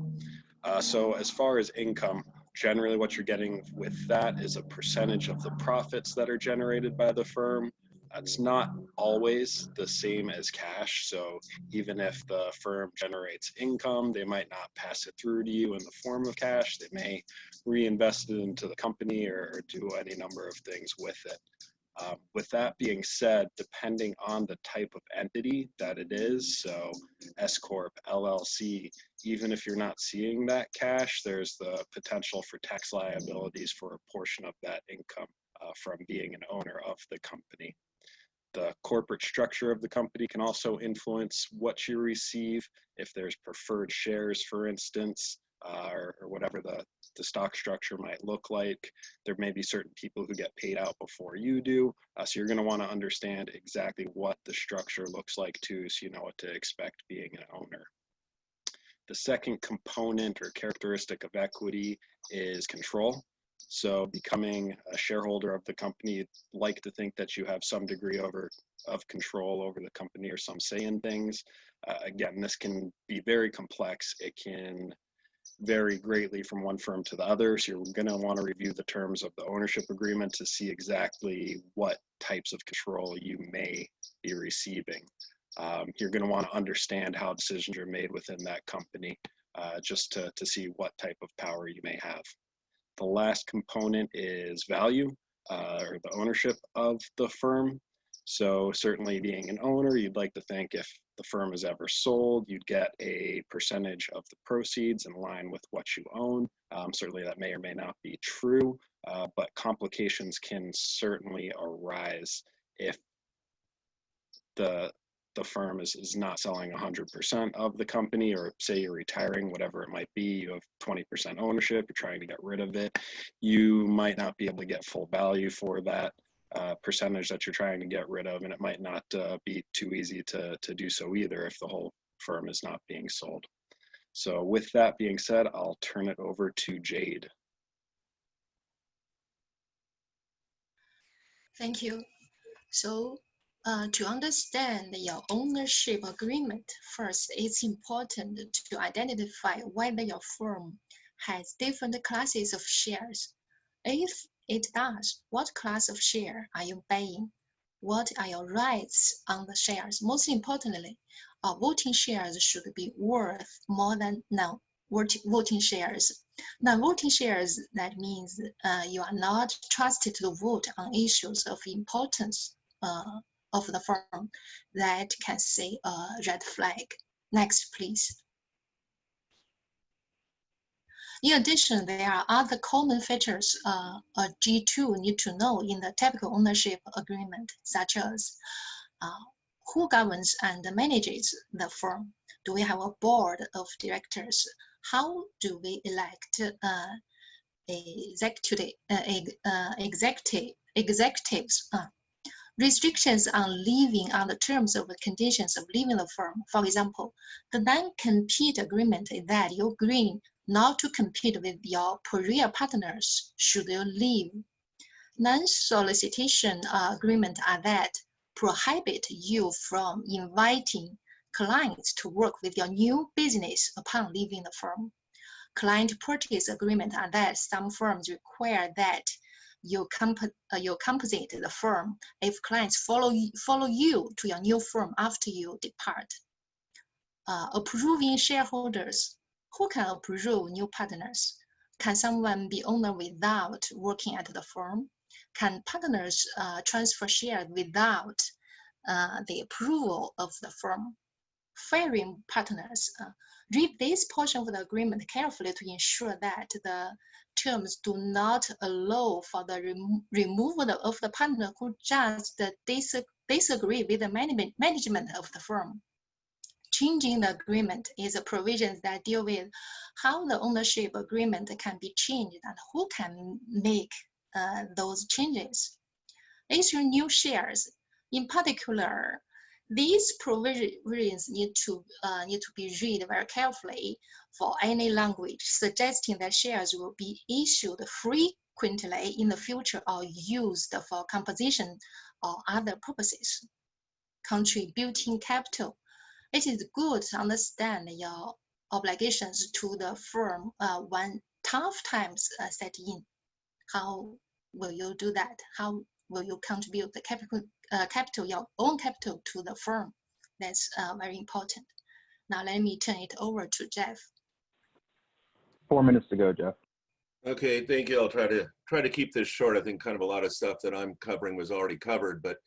So as far as income, generally what you're getting with that is a percentage of the profits that are generated by the firm. It's not always the same as cash. So even if the firm generates income, they might not pass it through to you in the form of cash. They may reinvest it into the company or do any number of things with it. With that being said, depending on the type of entity that it is, so S Corp, LLC, even if you're not seeing that cash, there's the potential for tax liabilities for a portion of that income from being an owner of the company. The corporate structure of the company can also influence what you receive. If there's preferred shares, for instance, or whatever the stock structure might look like, there may be certain people who get paid out before you do. So you're going to want to understand exactly what the structure looks like too, so you know what to expect being an owner. The second component or characteristic of equity is control. So becoming a shareholder of the company, you'd like to think that you have some degree of control over the company or some say in things. Again, this can be very complex. It can vary greatly from one firm to the other. So you're going to want to review the terms of the ownership agreement to see exactly what types of control you may be receiving. You're going to want to understand how decisions are made within that company, just to see what type of power you may have. The last component is value, or the ownership of the firm. So certainly being an owner, you'd like to think if the firm is ever sold, you'd get a percentage of the proceeds in line with what you own. Certainly that may or may not be true, but complications can certainly arise if the firm is not selling 100% of the company, or say you're retiring, whatever it might be, you have 20% ownership, you're trying to get rid of it, you might not be able to get full value for that percentage that you're trying to get rid of, and it might not be too easy to do so either if the whole firm is not being sold. So with that being said, I'll turn it over to Jade. Thank you. So to understand your ownership agreement, first, it's important to identify whether your firm has different classes of shares. If it does, what class of share are you buying? What are your rights on the shares? Most importantly, voting shares should be worth more than non-voting shares. Non-voting shares, that means you are not trusted to vote on issues of importance of the firm. That can say a red flag. Next, please. In addition, there are other common features a G2 need to know in the typical ownership agreement, such as who governs and manages the firm? Do we have a board of directors? How do we elect executives? Restrictions on leaving on the terms of the conditions of leaving the firm. For example, the non-compete agreement is that you agree not to compete with your career partners should you leave. Non-solicitation agreement are that prohibit you from inviting clients to work with your new business upon leaving the firm. Client purchase agreement are that some firms require that you compensate the firm if clients follow you to your new firm after you depart. Approving shareholders. Who can approve new partners? Can someone be owner without working at the firm? Can partners transfer shares without the approval of the firm? Firing partners. Read this portion of the agreement carefully to ensure that the terms do not allow for the removal of the partner who just disagree with the management of the firm. Changing the agreement is a provision that deal with how the ownership agreement can be changed and who can make those changes. Issue new shares. In particular, these provisions need to be read very carefully for any language suggesting that shares will be issued frequently in the future or used for composition or other purposes. Contributing capital. It is good to understand your obligations to the firm when tough times set in. How will you do that? How will you contribute the capital, your own capital to the firm? That's very important. Now let me turn it over to Jeff. 4 minutes to go, Jeff. Okay, thank you. I'll try to keep this short. I think kind of a lot of stuff that I'm covering was already covered, but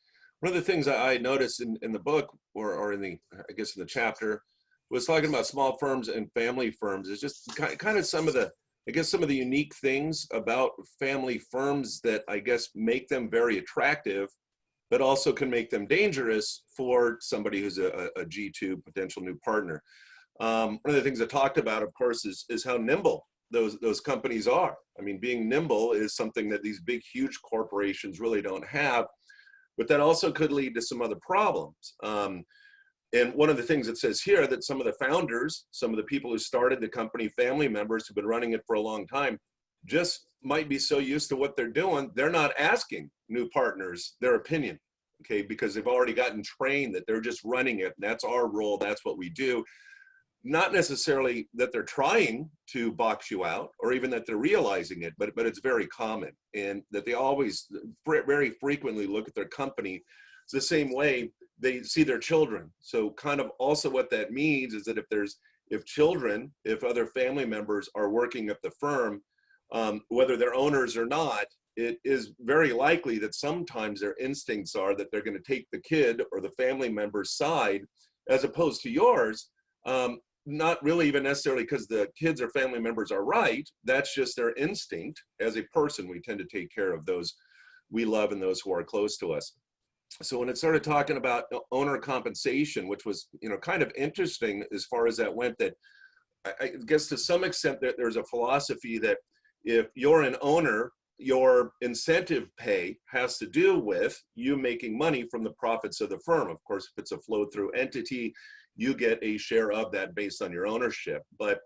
one of the things I noticed in the book or in the, I guess in the chapter, was talking about small firms and family firms. It's just kind of some of the, I guess some of the unique things about family firms that I guess make them very attractive, but also can make them dangerous for somebody who's a G2 potential new partner. One of the things I talked about, of course, is how nimble those companies are. I mean, being nimble is something that these big, huge corporations really don't have, but that also could lead to some other problems. And one of the things it says here that some of the founders, some of the people who started the company, family members who've been running it for a long time, just might be so used to what they're doing, they're not asking new partners their opinion, okay? Because they've already gotten trained that they're just running it, and that's our role, that's what we do. Not necessarily that they're trying to box you out or even that they're realizing it, but it's very common, and that they always very frequently look at their company the same way they see their children. So kind of also what that means is that if other family members are working at the firm, whether they're owners or not, it is very likely that sometimes their instincts are that they're going to take the kid or the family member's side as opposed to yours. Not really even necessarily because the kids or family members are right. That's just their instinct. As a person, we tend to take care of those we love and those who are close to us. So when it started talking about owner compensation, which was, kind of interesting as far as that went, that I guess to some extent that there's a philosophy that if you're an owner, your incentive pay has to do with you making money from the profits of the firm. Of course, if it's a flow-through entity, you get a share of that based on your ownership. But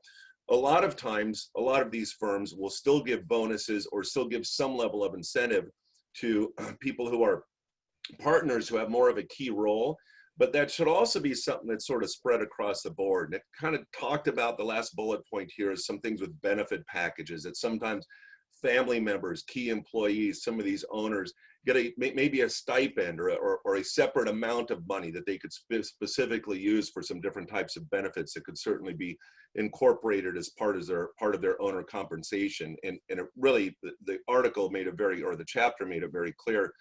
a lot of times, a lot of these firms will still give bonuses or still give some level of incentive to people who are partners who have more of a key role. But that should also be something that's sort of spread across the board. And it kind of talked about the last bullet point here is some things with benefit packages that sometimes family members, key employees, some of these owners get maybe a stipend or a separate amount of money that they could specifically use for some different types of benefits that could certainly be incorporated as part of their owner compensation. And it really, the article made it the chapter made it very clear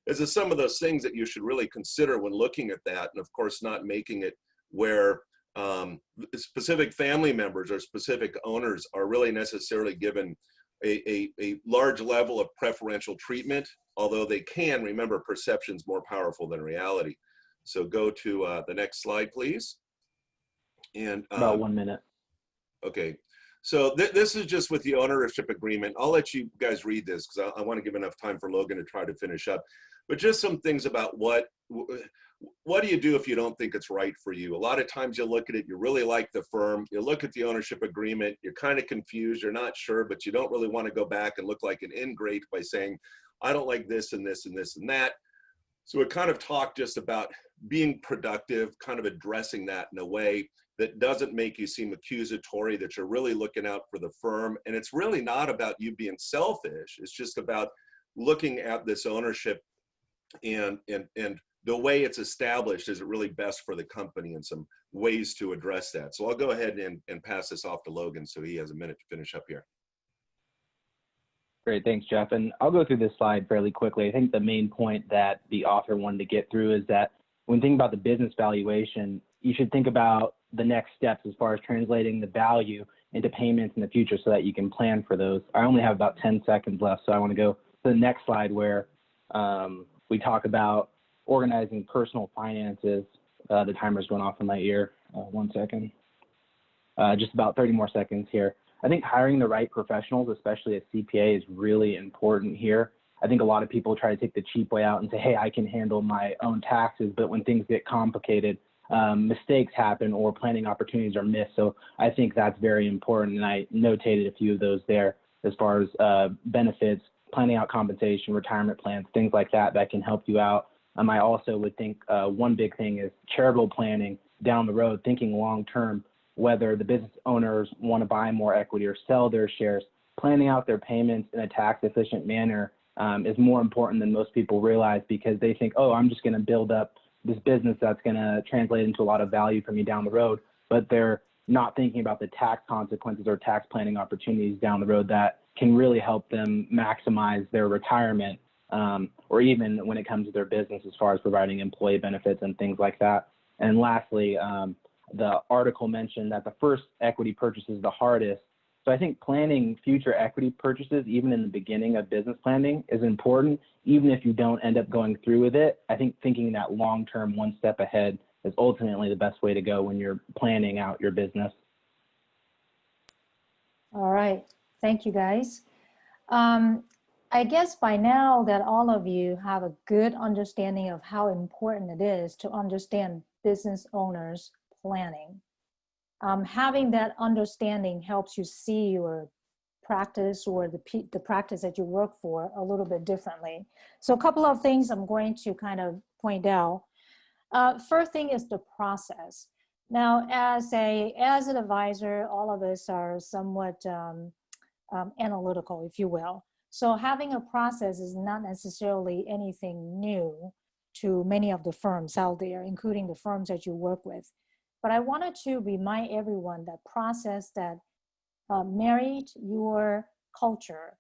as to some of those things that you should really consider when looking at that. And of course, not making it where specific family members or specific owners are really necessarily given a large level of preferential treatment, although they can, remember, perception's more powerful than reality. So go to the next slide, please. And About 1 minute. okay. So this is just with the ownership agreement. I'll let you guys read this because I want to give enough time for Logan to try to finish up. But just some things about what do you do if you don't think it's right for you? A lot of times you look at it, you really like the firm, you look at the ownership agreement, you're kind of confused, you're not sure, but you don't really want to go back and look like an ingrate by saying, I don't like this and this and this and that. So it kind of talked just about being productive, kind of addressing that in a way that doesn't make you seem accusatory, that you're really looking out for the firm. And it's really not about you being selfish. It's just about looking at this ownership and the way it's established. Is it really best for the company, and some ways to address that. So I'll go ahead and pass this off to Logan so he has a minute to finish up here. Great, thanks, Jeff. And I'll go through this slide fairly quickly. I think the main point that the author wanted to get through is that when thinking about the business valuation, you should think about the next steps as far as translating the value into payments in the future so that you can plan for those. I only have about 10 seconds left, so I want to go to the next slide where we talk about organizing personal finances. The timer's going off in my ear. 1 second. Just about 30 more seconds here. I think hiring the right professionals, especially a CPA, is really important here. I think a lot of people try to take the cheap way out and say, hey, I can handle my own taxes. But when things get complicated, mistakes happen or planning opportunities are missed. So I think that's very important. And I notated a few of those there as far as benefits, planning out compensation, retirement plans, things like that that can help you out. I also would think one big thing is charitable planning down the road, thinking long term, whether the business owners want to buy more equity or sell their shares. Planning out their payments in a tax efficient manner is more important than most people realize, because they think, oh, I'm just going to build up this business that's going to translate into a lot of value for me down the road. But they're not thinking about the tax consequences or tax planning opportunities down the road that can really help them maximize their retirement, or even when it comes to their business as far as providing employee benefits and things like that. And lastly, the article mentioned that the first equity purchase is the hardest. So I think planning future equity purchases, even in the beginning of business planning, is important, even if you don't end up going through with it. I think thinking that long-term, one step ahead is ultimately the best way to go when you're planning out your business. All right, thank you guys. I guess by now that all of you have a good understanding of how important it is to understand business owners' planning. Having that understanding helps you see your practice or the practice that you work for a little bit differently. So a couple of things I'm going to kind of point out. First thing is the process. Now, as an advisor, all of us are somewhat analytical, if you will. So having a process is not necessarily anything new to many of the firms out there, including the firms that you work with. But I wanted to remind everyone that process that married your culture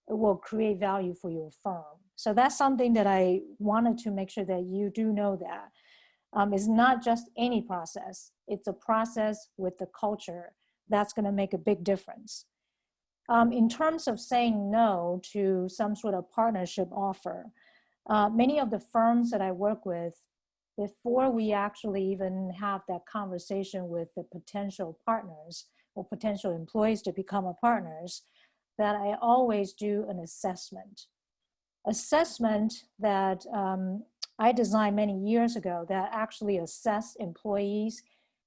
will create value for your firm. So that's something that I wanted to make sure that you do know that. It's not just any process. It's a process with the culture that's going to make a big difference. In terms of saying no to some sort of partnership offer, many of the firms that I work with, before we actually even have that conversation with the potential partners or potential employees to become a partners, that I always do an assessment. Assessment that I designed many years ago that actually assess employees,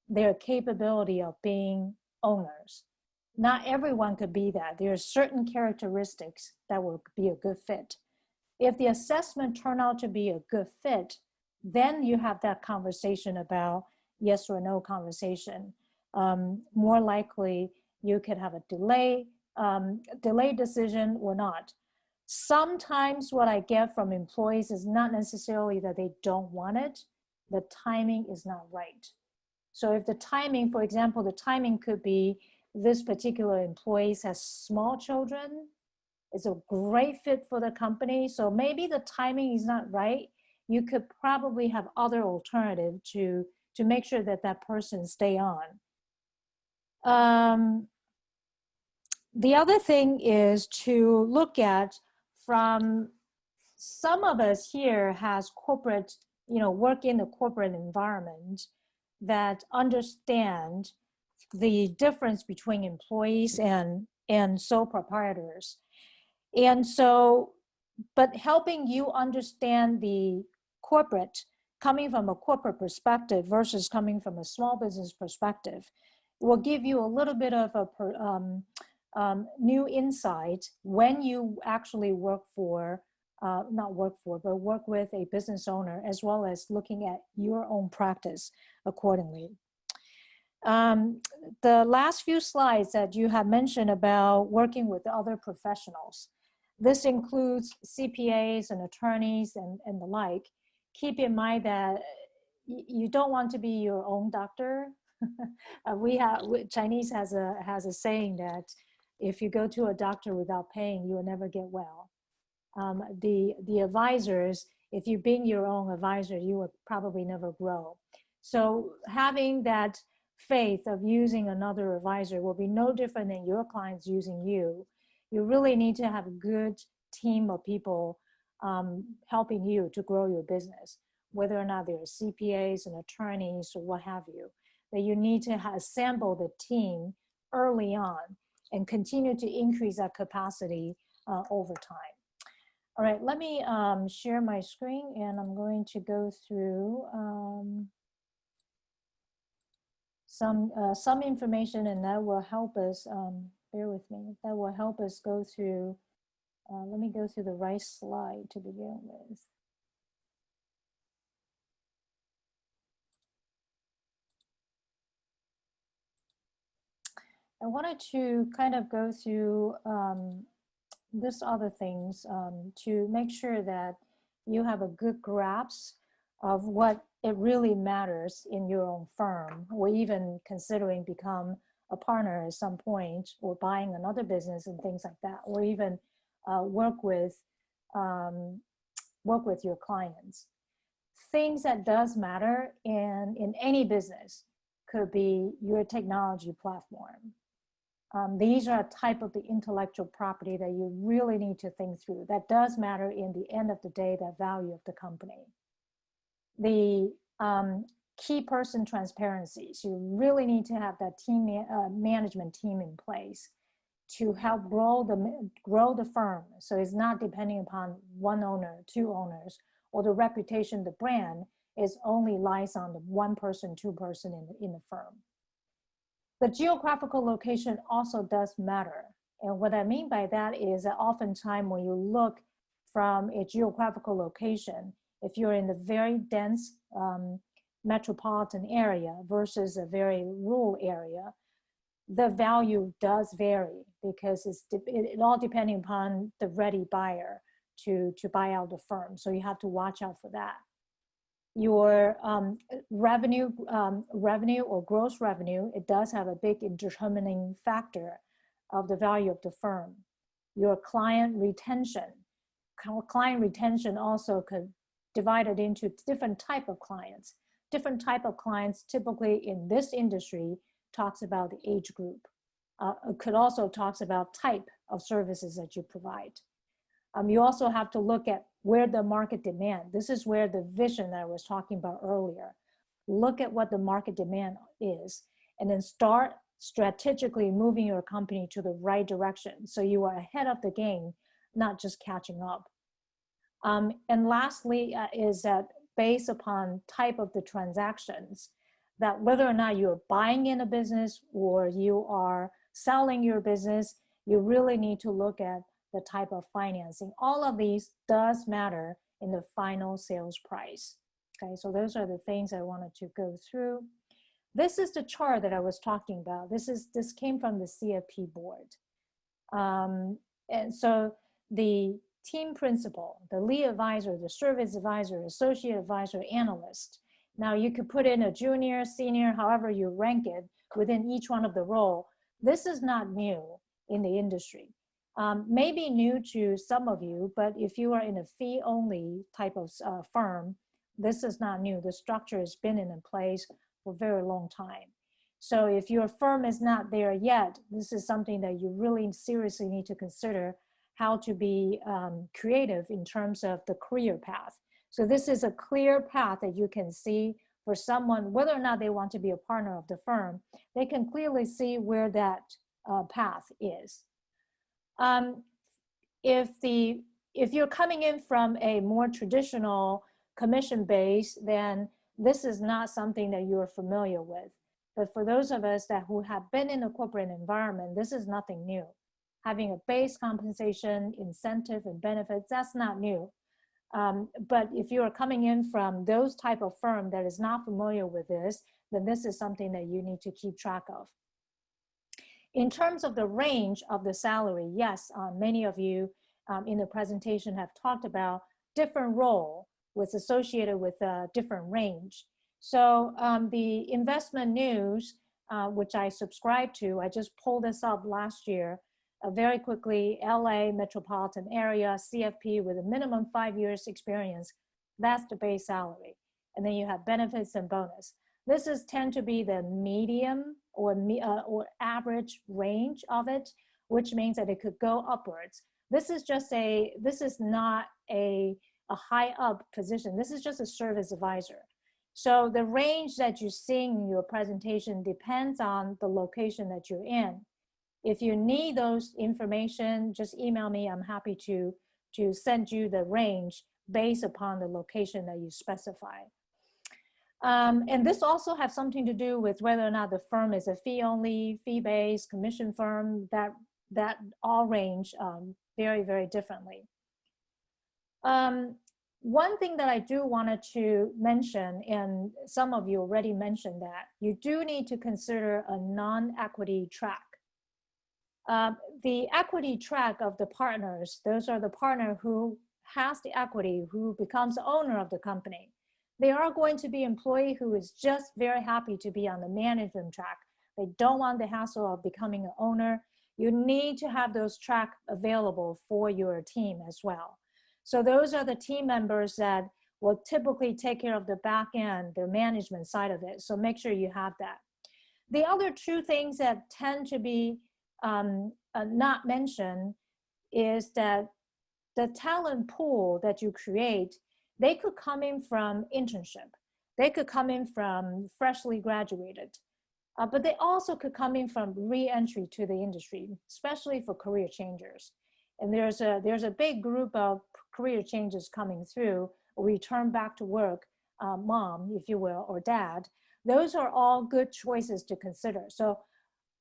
their capability of being owners. Not everyone could be that. There are certain characteristics that will be a good fit. If the assessment turned out to be a good fit, then you have that conversation about yes or no conversation. More likely, you could have a delayed decision or not. Sometimes what I get from employees is not necessarily that they don't want it, the timing is not right. So if the timing, for example, the timing could be this particular employee has small children, it's a great fit for the company, so maybe the timing is not right. You could probably have other alternative to to make sure that that person stay on. The other thing is to look at from some of us here has corporate, work in the corporate environment that understand the difference between employees and sole proprietors. And so, but helping you understand the corporate, coming from a corporate perspective versus coming from a small business perspective, will give you a little bit of a new insight when you actually work with a business owner, as well as looking at your own practice accordingly. The last few slides that you have mentioned about working with other professionals, this includes CPAs and attorneys and the like. Keep in mind that you don't want to be your own doctor. Chinese has a saying that if you go to a doctor without paying, you will never get well. The advisors, if you being your own advisor, you will probably never grow. So having that faith of using another advisor will be no different than your clients using you. You really need to have a good team of people helping you to grow your business, whether or not they're CPAs and attorneys or what have you. That you need to assemble the team early on and continue to increase that capacity over time. All right, let me share my screen, and I'm going to go through some information, and that will help us, bear with me, that will help us go through, let me go through the right slide to begin with. I wanted to kind of go through this other things to make sure that you have a good grasp of what it really matters in your own firm, or even considering become a partner at some point, or buying another business and things like that, or even work with your clients. Things that does matter in any business could be your technology platform. These are a type of the intellectual property that you really need to think through. That does matter in the end of the day, that value of the company. The key person transparencies, you really need to have that team management team in place to help grow the firm. So it's not depending upon one owner, two owners, or the reputation, the brand is only lies on the one person, two person in the firm. The geographical location also does matter. And what I mean by that is that oftentimes when you look from a geographical location, if you're in the very dense metropolitan area versus a very rural area, the value does vary, because it all depending upon the ready buyer to buy out the firm. So you have to watch out for that. Your revenue or gross revenue, it does have a big determining factor of the value of the firm. Your client retention also could divide it into different type of clients. Different type of clients typically in this industry talks about the age group. It could also talks about type of services that you provide. You also have to look at where the market demand. This is where the vision that I was talking about earlier. Look at what the market demand is, and then start strategically moving your company to the right direction, so you are ahead of the game, not just catching up. And lastly is that based upon type of the transactions, that whether or not you're buying in a business or you are selling your business, you really need to look at the type of financing. All of these does matter in the final sales price. Okay, so those are the things I wanted to go through. This is the chart that I was talking about. This came from the CFP board. And so the team principal, the lead advisor, the service advisor, associate advisor, analyst. Now you could put in a junior, senior, however you rank it within each one of the role. This is not new in the industry. Maybe new to some of you, but if you are in a fee-only type of firm, This is not new. The structure has been in place for a very long time. So if your firm is not there yet, this is something that you really seriously need to consider how to be creative in terms of the career path. So this is a clear path that you can see for someone, whether or not they want to be a partner of the firm, they can clearly see where that path is. If you're coming in from a more traditional commission base, then this is not something that you're familiar with. But for those of us who have been in a corporate environment, this is nothing new. Having a base compensation, incentive, and benefits, that's not new. But if you are coming in from those type of firm that is not familiar with this, then this is something that you need to keep track of. In terms of the range of the salary, yes, many of you in the presentation have talked about different role was associated with a different range. So the investment news, which I subscribe to, I just pulled this up last year, very quickly, LA metropolitan area, CFP with a minimum 5 years experience, that's the base salary. And then you have benefits and bonus. This is tend to be the medium or average range of it, which means that it could go upwards. This is not a high up position. This is just a service advisor. So the range that you're seeing in your presentation depends on the location that you're in. If you need those information, just email me. I'm happy to send you the range based upon the location that you specify. And this also has something to do with whether or not the firm is a fee-only, fee-based, commission firm, that all range very, very differently. One thing that I do wanted to mention, and some of you already mentioned that, you do need to consider a non-equity track. The equity track of the partners, those are the partner who has the equity, who becomes the owner of the company. They are going to be employee who is just very happy to be on the management track. They don't want the hassle of becoming an owner. You need to have those tracks available for your team as well. So those are the team members that will typically take care of the back end, their management side of it. So make sure you have that. The other two things that tend to be not mentioned is that the talent pool that you create, they could come in from internship. They could come in from freshly graduated, but they also could come in from re-entry to the industry, especially for career changers. And there's a big group of career changes coming through, return back to work, mom, if you will, or dad. Those are all good choices to consider. So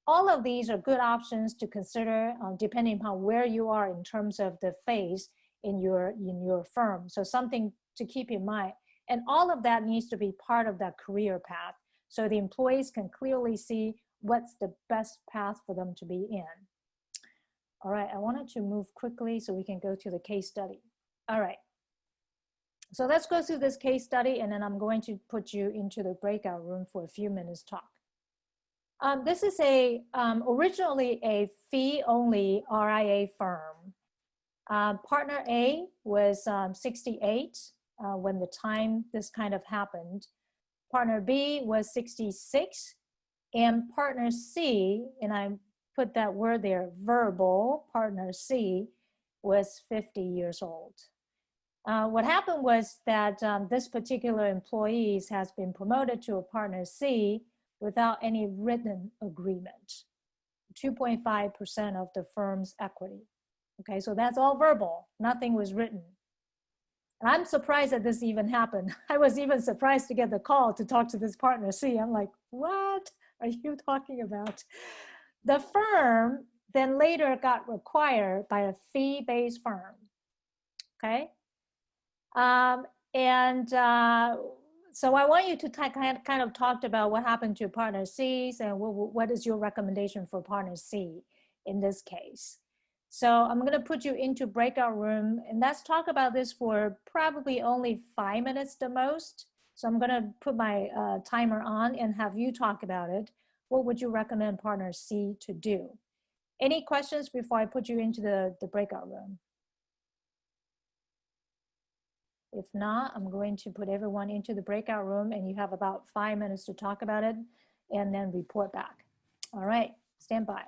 all of these are good options to consider depending upon where you are in terms of the phase in your firm. So something to keep in mind. And all of that needs to be part of that career path so the employees can clearly see what's the best path for them to be in. All right, I wanted to move quickly so we can go to the case study. All right, so let's go through this case study and then I'm going to put you into the breakout room for a few minutes talk. This is originally a fee-only RIA firm. Partner A was 68 when the time this kind of happened. Partner B was 66, and partner C, and I put that word there, verbal, partner C, was 50 years old. What happened was that this particular employee has been promoted to a partner C without any written agreement, 2.5% of the firm's equity. Okay, so that's all verbal, nothing was written. And I'm surprised that this even happened. I was even surprised to get the call to talk to this partner C. I'm like, what are you talking about? The firm then later got acquired by a fee-based firm, okay? So I want you to kind of talk about what happened to partner C's and what is your recommendation for partner C in this case. So I'm going to put you into breakout room and let's talk about this for probably only 5 minutes the most. So I'm going to put my timer on and have you talk about it. What would you recommend partner C to do? Any questions before I put you into the breakout room? If not, I'm going to put everyone into the breakout room and you have about 5 minutes to talk about it and then report back. All right, stand by.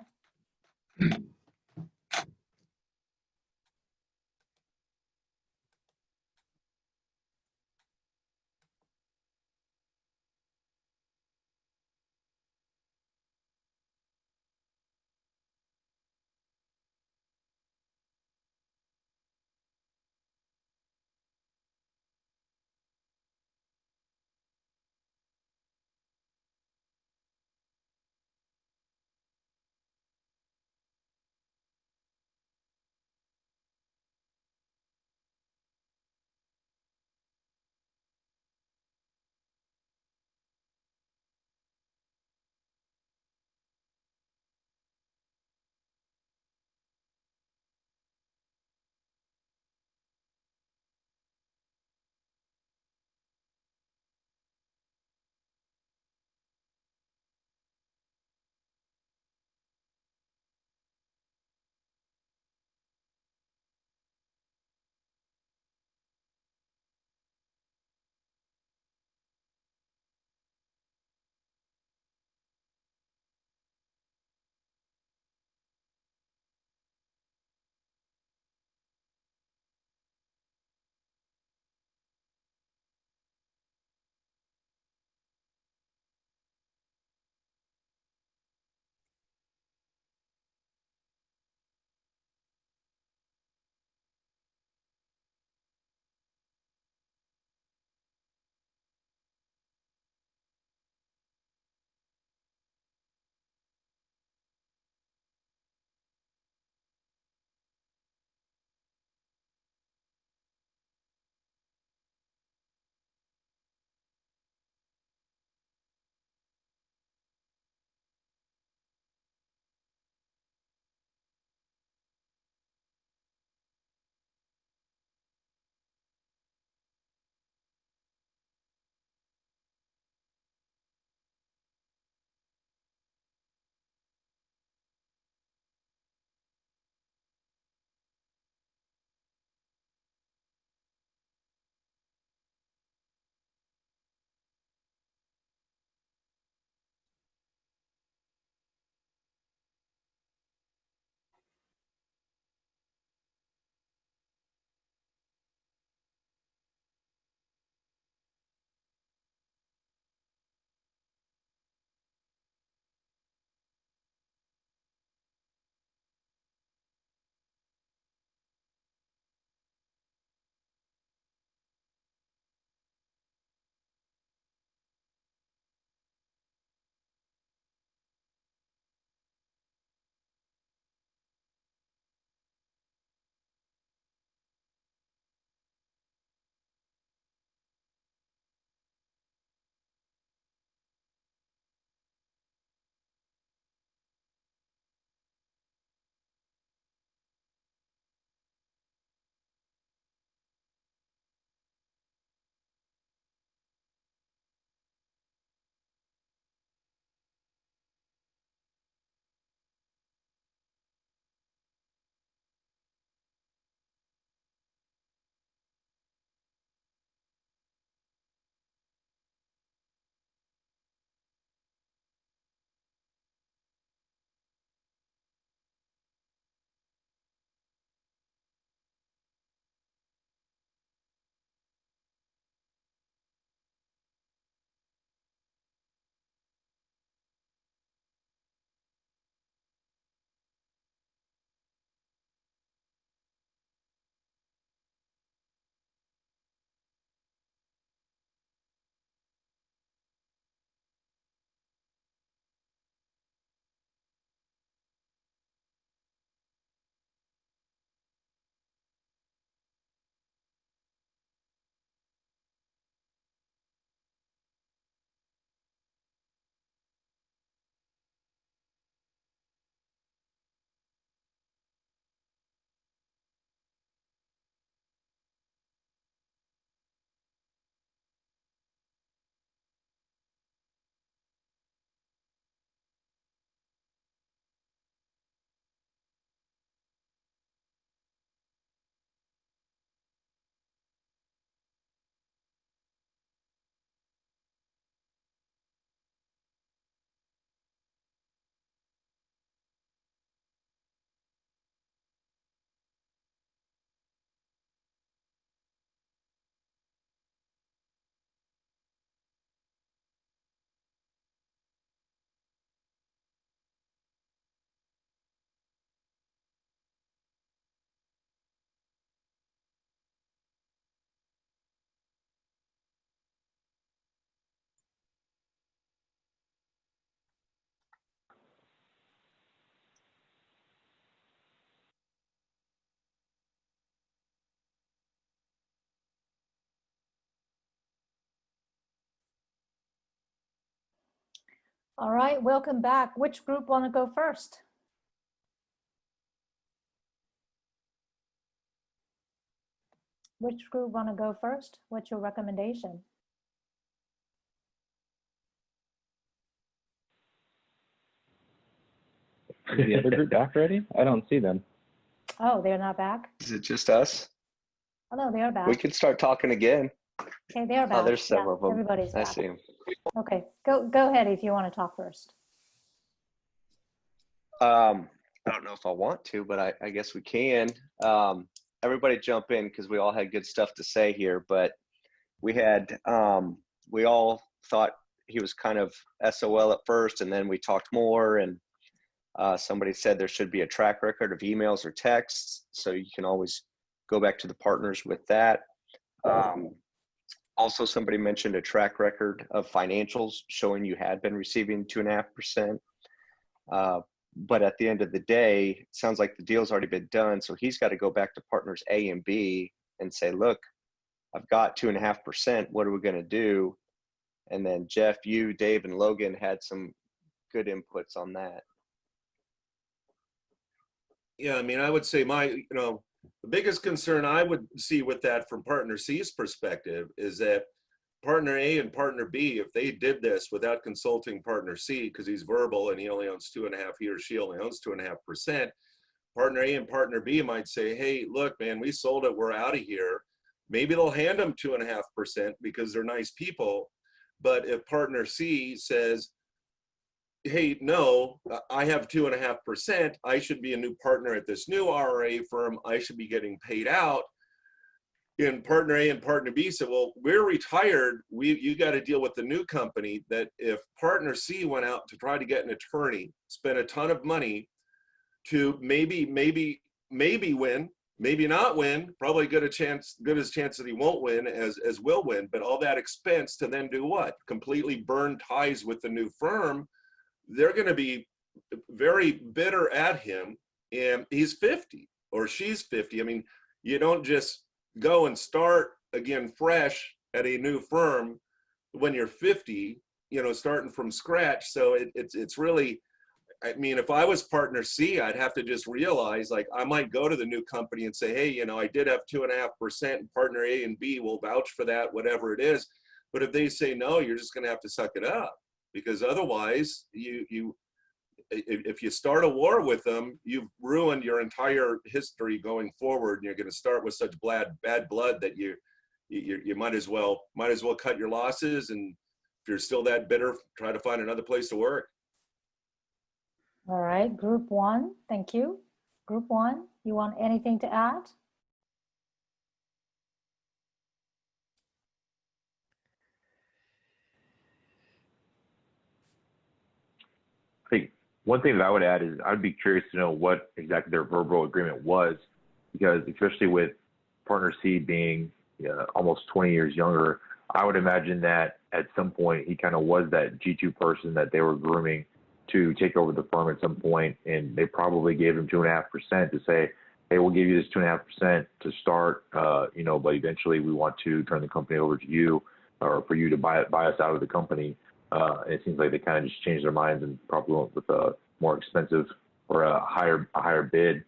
All right, welcome back. Which group want to go first? Which group want to go first? What's your recommendation? Is the other group back already? I don't see them. Oh, they're not back? Is it just us? Oh, no, they're back. We could start talking again. Okay, they're back. Oh, there's several of them. Everybody's I back. see them. Okay, go ahead if you want to talk first. I don't know if I want to, but I guess we can. Everybody jump in because we all had good stuff to say here, but we all thought he was kind of SOL at first, and then we talked more, and somebody said there should be a track record of emails or texts, so you can always go back to the partners with that. Also, somebody mentioned a track record of financials showing you had been receiving 2.5%. But at the end of the day, it sounds like the deal's already been done. So he's got to go back to partners A and B and say, look, I've got 2.5%. What are we going to do? And then Jeff, you, Dave, and Logan had some good inputs on that. Yeah, I mean, I would say the biggest concern I would see with that from partner C's perspective is that partner A and partner B, if they did this without consulting partner C, because he's verbal and he only owns 2.5%, he or she only owns 2.5%, partner A and partner B might say, hey, look, man, we sold it, we're out of here. Maybe they'll hand them 2.5% because they're nice people. But if partner C says, hey, no, I have 2.5%, I should be a new partner at this new RRA firm, I should be getting paid out. And partner A and partner B said, well, we're retired, you got to deal with the new company. That if partner C went out to try to get an attorney, spent a ton of money to maybe win, maybe not win, probably good as chance that he won't win as will win, but all that expense to then do what? Completely burn ties with the new firm. They're going to be very bitter at him, and he's 50 or she's 50. I mean, you don't just go and start again fresh at a new firm when you're 50, starting from scratch. So it's really, I mean, if I was partner C, I'd have to just realize, like, I might go to the new company and say, hey, I did have 2.5%, and partner A and B will vouch for that, whatever it is. But if they say no, you're just going to have to suck it up, because otherwise if you start a war with them, you've ruined your entire history going forward, and you're going to start with such bad blood that you might as well cut your losses. And if you're still that bitter, try to find another place to work. All right, group one, thank you. Group one, you want anything to add? I think one thing that I would add is I'd be curious to know what exactly their verbal agreement was, because especially with partner C being almost 20 years younger, I would imagine that at some point he kind of was that G2 person that they were grooming to take over the firm at some point, and they probably gave him 2.5% to say, hey, we'll give you this 2.5% to start, but eventually we want to turn the company over to you, or for you to buy us out of the company. And it seems like they kind of just changed their minds and probably went with a more expensive or a higher bid.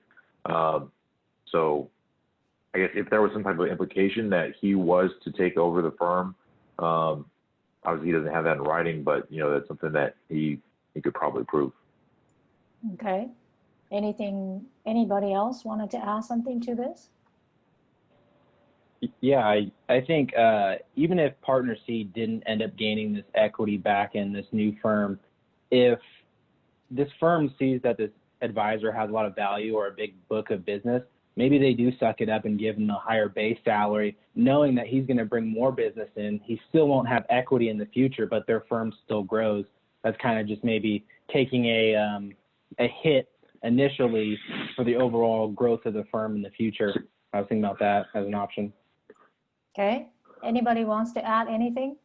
So I guess if there was some type of implication that he was to take over the firm, obviously he doesn't have that in writing, but that's something that he could probably prove. Okay. Anybody else wanted to add something to this? Yeah, I think even if partner C didn't end up gaining this equity back in this new firm, if this firm sees that this advisor has a lot of value or a big book of business, maybe they do suck it up and give him a higher base salary, knowing that he's going to bring more business in. He still won't have equity in the future, but their firm still grows. That's kind of just maybe taking a hit initially for the overall growth of the firm in the future. I was thinking about that as an option. Okay. Anybody wants to add anything?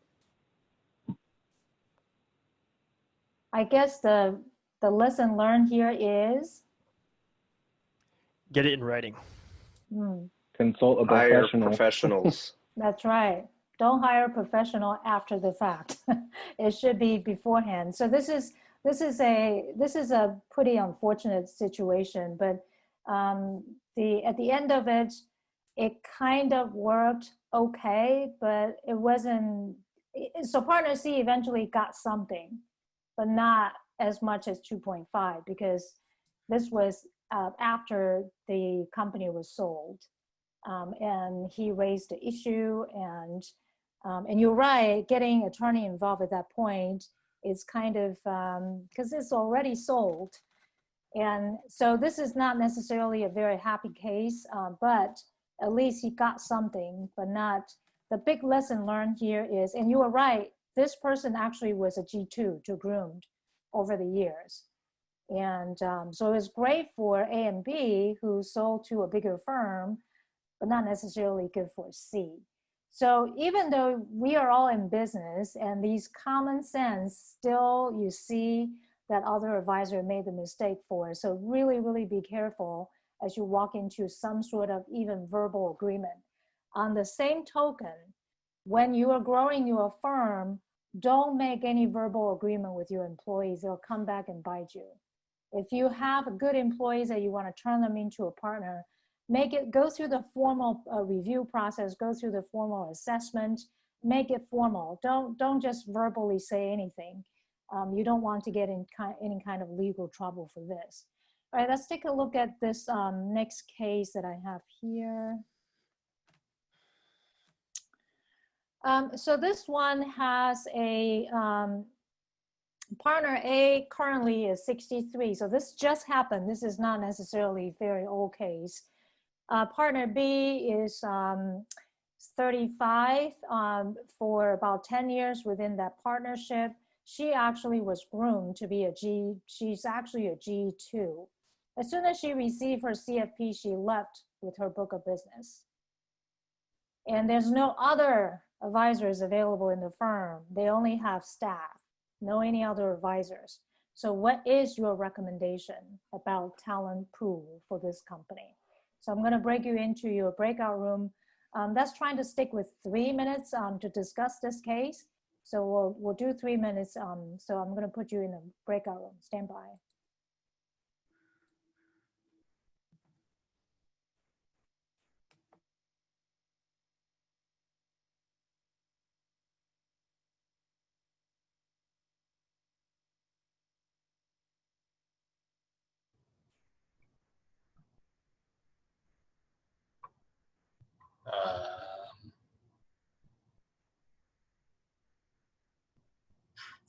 I guess the lesson learned here is get it in writing. Consult a Hire professional. professionals. That's right. Don't hire a professional after the fact. It should be beforehand. So this is a pretty unfortunate situation, but at the end of it, it kind of worked okay, but it wasn't. So partner C eventually got something, but not as much as 2.5, because this was after the company was sold. And he raised the issue, and you're right, getting attorney involved at that point is kind of, because it's already sold. And so this is not necessarily a very happy case, but at least he got something, but not, the big lesson learned here is, and you were right, this person actually was a G2 to groomed over the years. And so it was great for A and B who sold to a bigger firm, but not necessarily good for C. So even though we are all in business and these common sense, still you see that other advisor made the mistake for. So really, really be careful as you walk into some sort of even verbal agreement. On the same token, when you are growing your firm, don't make any verbal agreement with your employees. They'll come back and bite you. If you have good employees that you want to turn them into a partner, go through the formal review process, go through the formal assessment, make it formal. Don't just verbally say anything. You don't want to get in any kind of legal trouble for this. All right, let's take a look at this next case that I have here. So this one has a partner A currently is 63. So this just happened. This is not necessarily a very old case. Partner B is 35 for about 10 years within that partnership. She actually was groomed to be a G, she's actually a G2. As soon as she received her CFP, she left with her book of business. And there's no other advisors available in the firm. They only have staff, no any other advisors. So what is your recommendation about talent pool for this company? So I'm gonna break you into your breakout room. That's trying to stick with 3 minutes to discuss this case. So we'll do 3 minutes. So I'm gonna put you in a breakout room, stand by.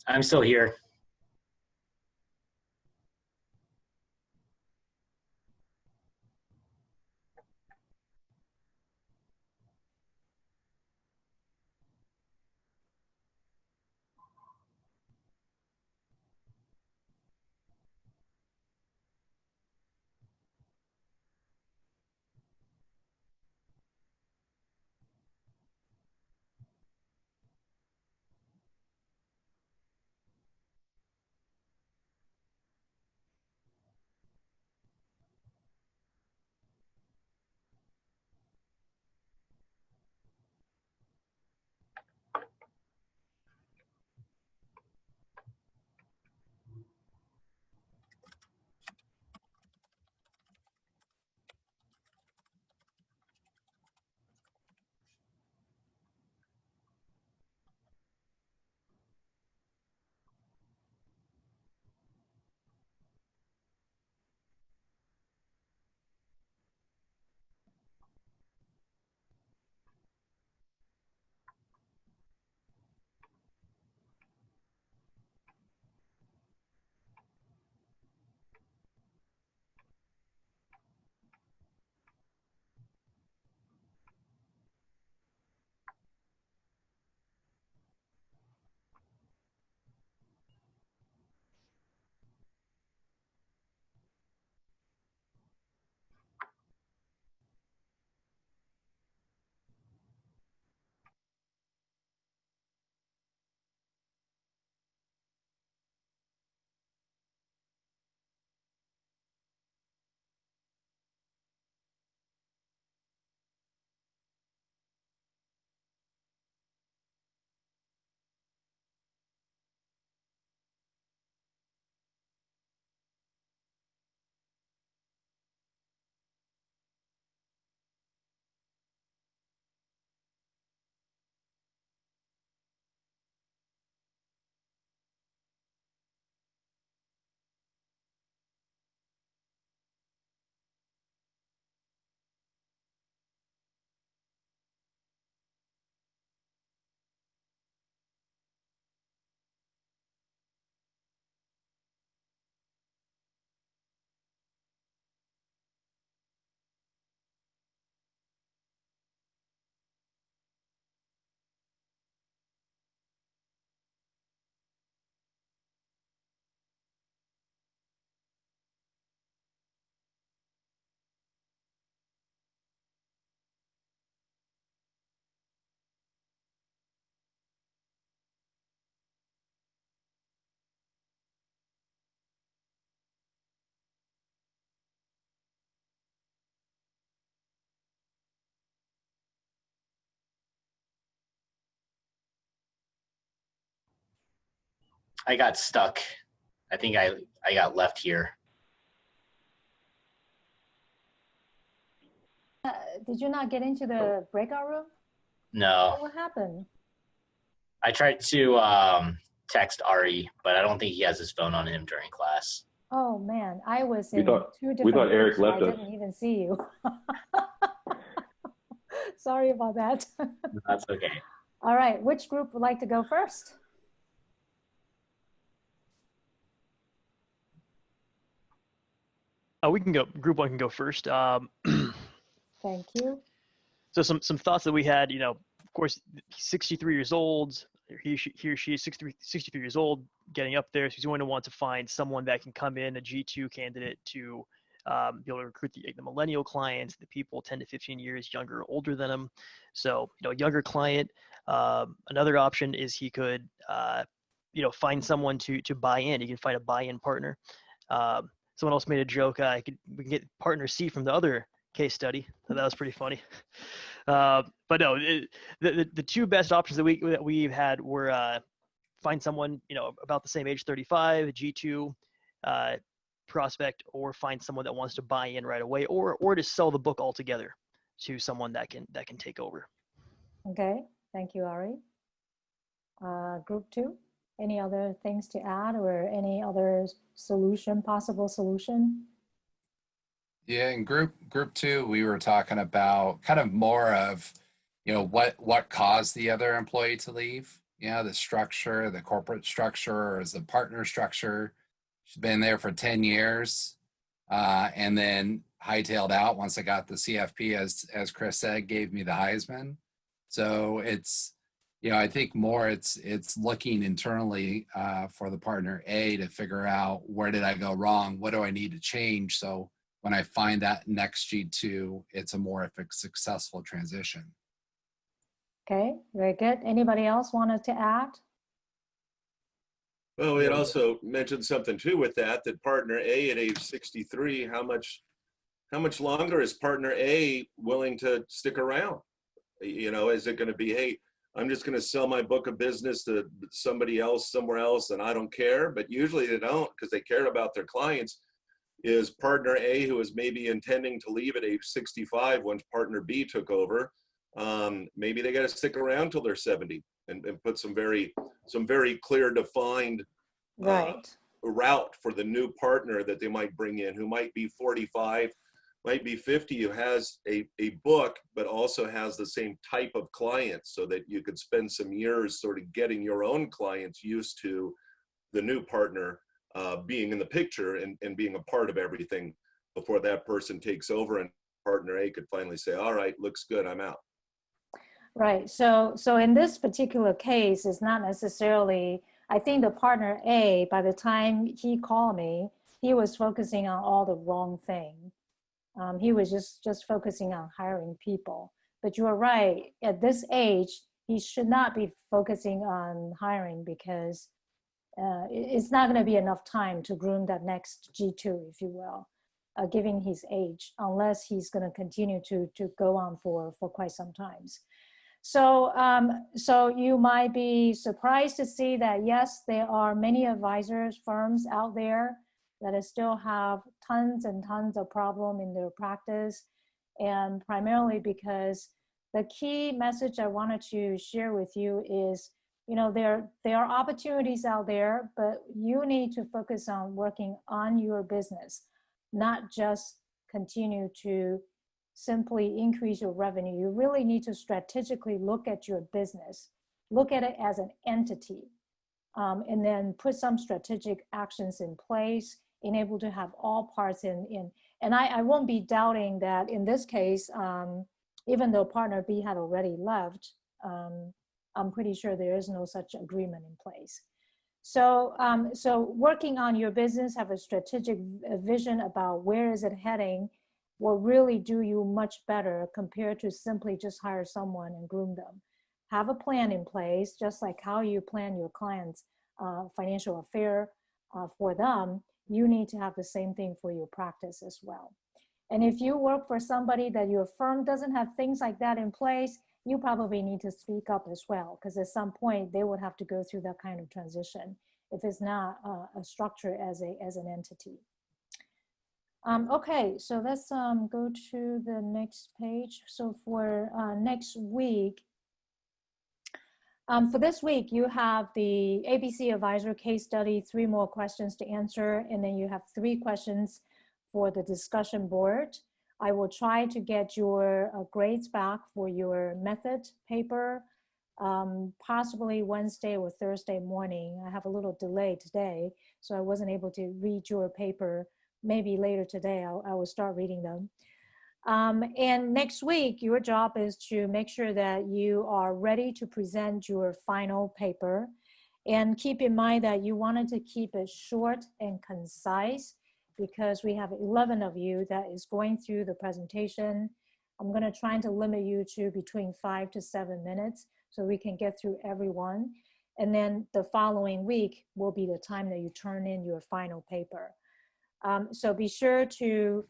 I'm still here. I got stuck. I think I got left here. Did you not get into the breakout room? No. What happened? I tried to text Ari, but I don't think he has his phone on him during class. Oh man, I was We in thought- two different we thought Eric groups, so left I us. didn't even see you. Sorry about that. That's okay. All right, which group would like to go first? We can go. Group one can go first. Thank you. So some thoughts that we had. You know, of course, he's 63 years old. He or she is 63 years old, getting up there. So he's going to want to find someone that can come in, a G2 candidate, to be able to recruit the millennial clients, the people 10 to 15 years younger or older than him. So, you know, younger client. Another option is he could, you know, find someone to buy in. He can find a buy-in partner. Someone else made a joke. We can get partner C from the other case study. So that was pretty funny. But no, the two best options that we've had were find someone, you know, about the same age, 35, G2 prospect, or find someone that wants to buy in right away, or to sell the book altogether to someone that can take over. Okay, thank you, Ari. Group two, any other things to add or any other possible solution? Yeah, in group two, we were talking about kind of more of, you know, what caused the other employee to leave. You know, the structure, the corporate structure, or is the partner structure. She's been there for 10 years, and then hightailed out once I got the CFP, as Chris said, gave me the Heisman. So it's, you know, I think more it's looking internally for the partner A to figure out, where did I go wrong? What do I need to change? So when I find that next G2, it's a more successful transition. Okay, very good. Anybody else wanted to add? Well, we had also mentioned something too with that partner A at age 63, how much longer is partner A willing to stick around? You know, is it going to be, hey, I'm just going to sell my book of business to somebody else somewhere else and I don't care? But usually they don't, because they care about their clients. Is partner A, who is maybe intending to leave at age 65 once partner B took over, maybe they got to stick around till they're 70 and put some very clear defined route for the new partner that they might bring in, who might be 45, might be 50, who has a book, but also has the same type of clients, so that you could spend some years sort of getting your own clients used to the new partner being in the picture and being a part of everything before that person takes over, and partner A could finally say, all right, looks good, I'm out. Right, so in this particular case, it's not necessarily, I think the partner A, by the time he called me, he was focusing on all the wrong thing. He was just focusing on hiring people. But you are right, at this age, he should not be focusing on hiring, because it's not going to be enough time to groom that next G2, if you will, given his age, unless he's going to continue to go on for quite some times. So, so you might be surprised to see that, yes, there are many advisors firms out there that still have tons and tons of problem in their practice, and primarily because the key message I wanted to share with you is, you know, there are opportunities out there, but you need to focus on working on your business, not just continue to simply increase your revenue. You really need to strategically look at your business, look at it as an entity, and then put some strategic actions in place, enable to have all parts in. And I won't be doubting that in this case, even though partner B had already left, I'm pretty sure there is no such agreement in place. So, so working on your business, have a strategic vision about where is it heading, will really do you much better compared to simply just hire someone and groom them. Have a plan in place, just like how you plan your clients' financial affair for them. You need to have the same thing for your practice as well. And if you work for somebody that your firm doesn't have things like that in place, you probably need to speak up as well, because at some point they would have to go through that kind of transition if it's not a structure as an entity. Okay, so let's go to the next page. So for next week, for this week, you have the ABC Advisor case study, 3 more questions to answer, and then you have 3 questions for the discussion board. I will try to get your grades back for your method paper, possibly Wednesday or Thursday morning. I have a little delay today, so I wasn't able to read your paper. Maybe later today, I will start reading them. And next week, your job is to make sure that you are ready to present your final paper. And keep in mind that you wanted to keep it short and concise because we have 11 of you that is going through the presentation. I'm going to try to limit you to between 5 to 7 minutes so we can get through everyone. And then the following week will be the time that you turn in your final paper. So be sure to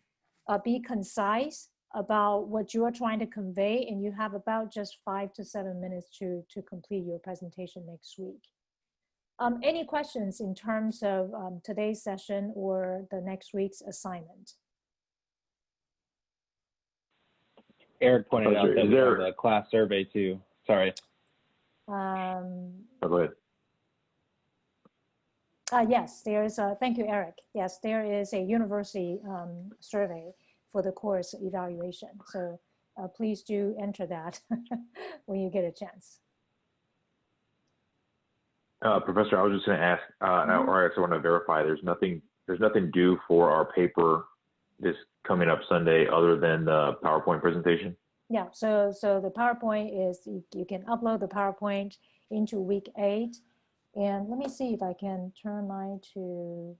be concise about what you are trying to convey, and you have about just 5 to 7 minutes to complete your presentation next week. Any questions in terms of today's session or the next week's assignment? Eric pointed out that we have a class survey too. Sorry. Oh, go ahead. Yes, there is a, thank you, Eric. Yes, there is a university survey for the course evaluation. So please do enter that when you get a chance. Professor, I was just going to ask, or I also want to verify, there's nothing due for our paper this coming up Sunday other than the PowerPoint presentation? Yeah, so the PowerPoint is, you can upload the PowerPoint into week 8. And let me see if I can turn mine to,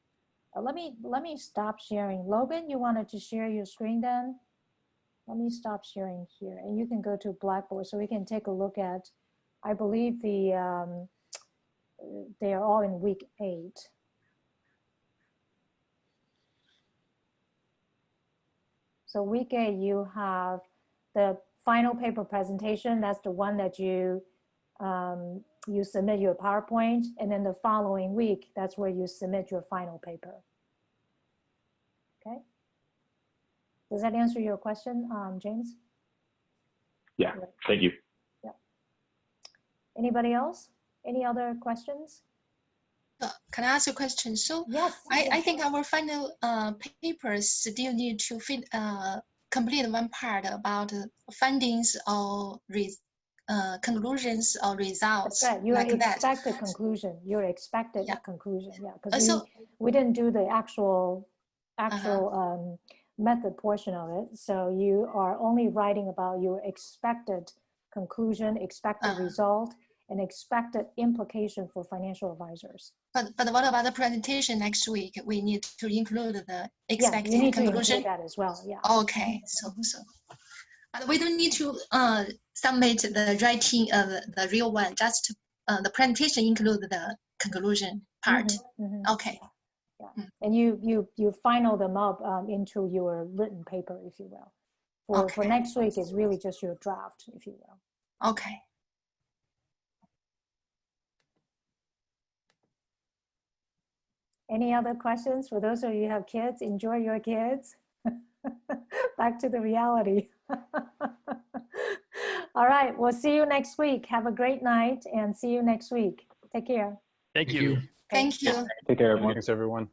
let me stop sharing. Logan, you wanted to share your screen then? Let me stop sharing here. And you can go to Blackboard so we can take a look at, I believe they are all in week 8. So week 8, you have the final paper presentation. That's the one that you you submit your PowerPoint, and then the following week, that's where you submit your final paper. Okay. Does that answer your question, James? Yeah, thank you. Yeah. Anybody else? Any other questions? Can I ask a question? So yes, I think our final papers still need to complete one part about findings or conclusions or results. That's right. Your like expected that. conclusion. Your expected Yeah. conclusion. Yeah, because So, we didn't do the actual method portion of it. So you are only writing about your expected conclusion, expected result, and expected implication for financial advisors. But what about the presentation next week? We need to include the expected you need conclusion. To include that as well. Yeah. Okay. So. But we don't need to submit the writing of the real one. Just the presentation include the conclusion part. Okay. Yeah. And you final them up into your written paper, if you will. For next week is really just your draft, if you will. Okay. Any other questions? For those of you who have kids, enjoy your kids. Back to the reality. All right, we'll see you next week. Have a great night and see you next week. Take care. Thank you. Thank you. Take care, everyone. Thanks, everyone.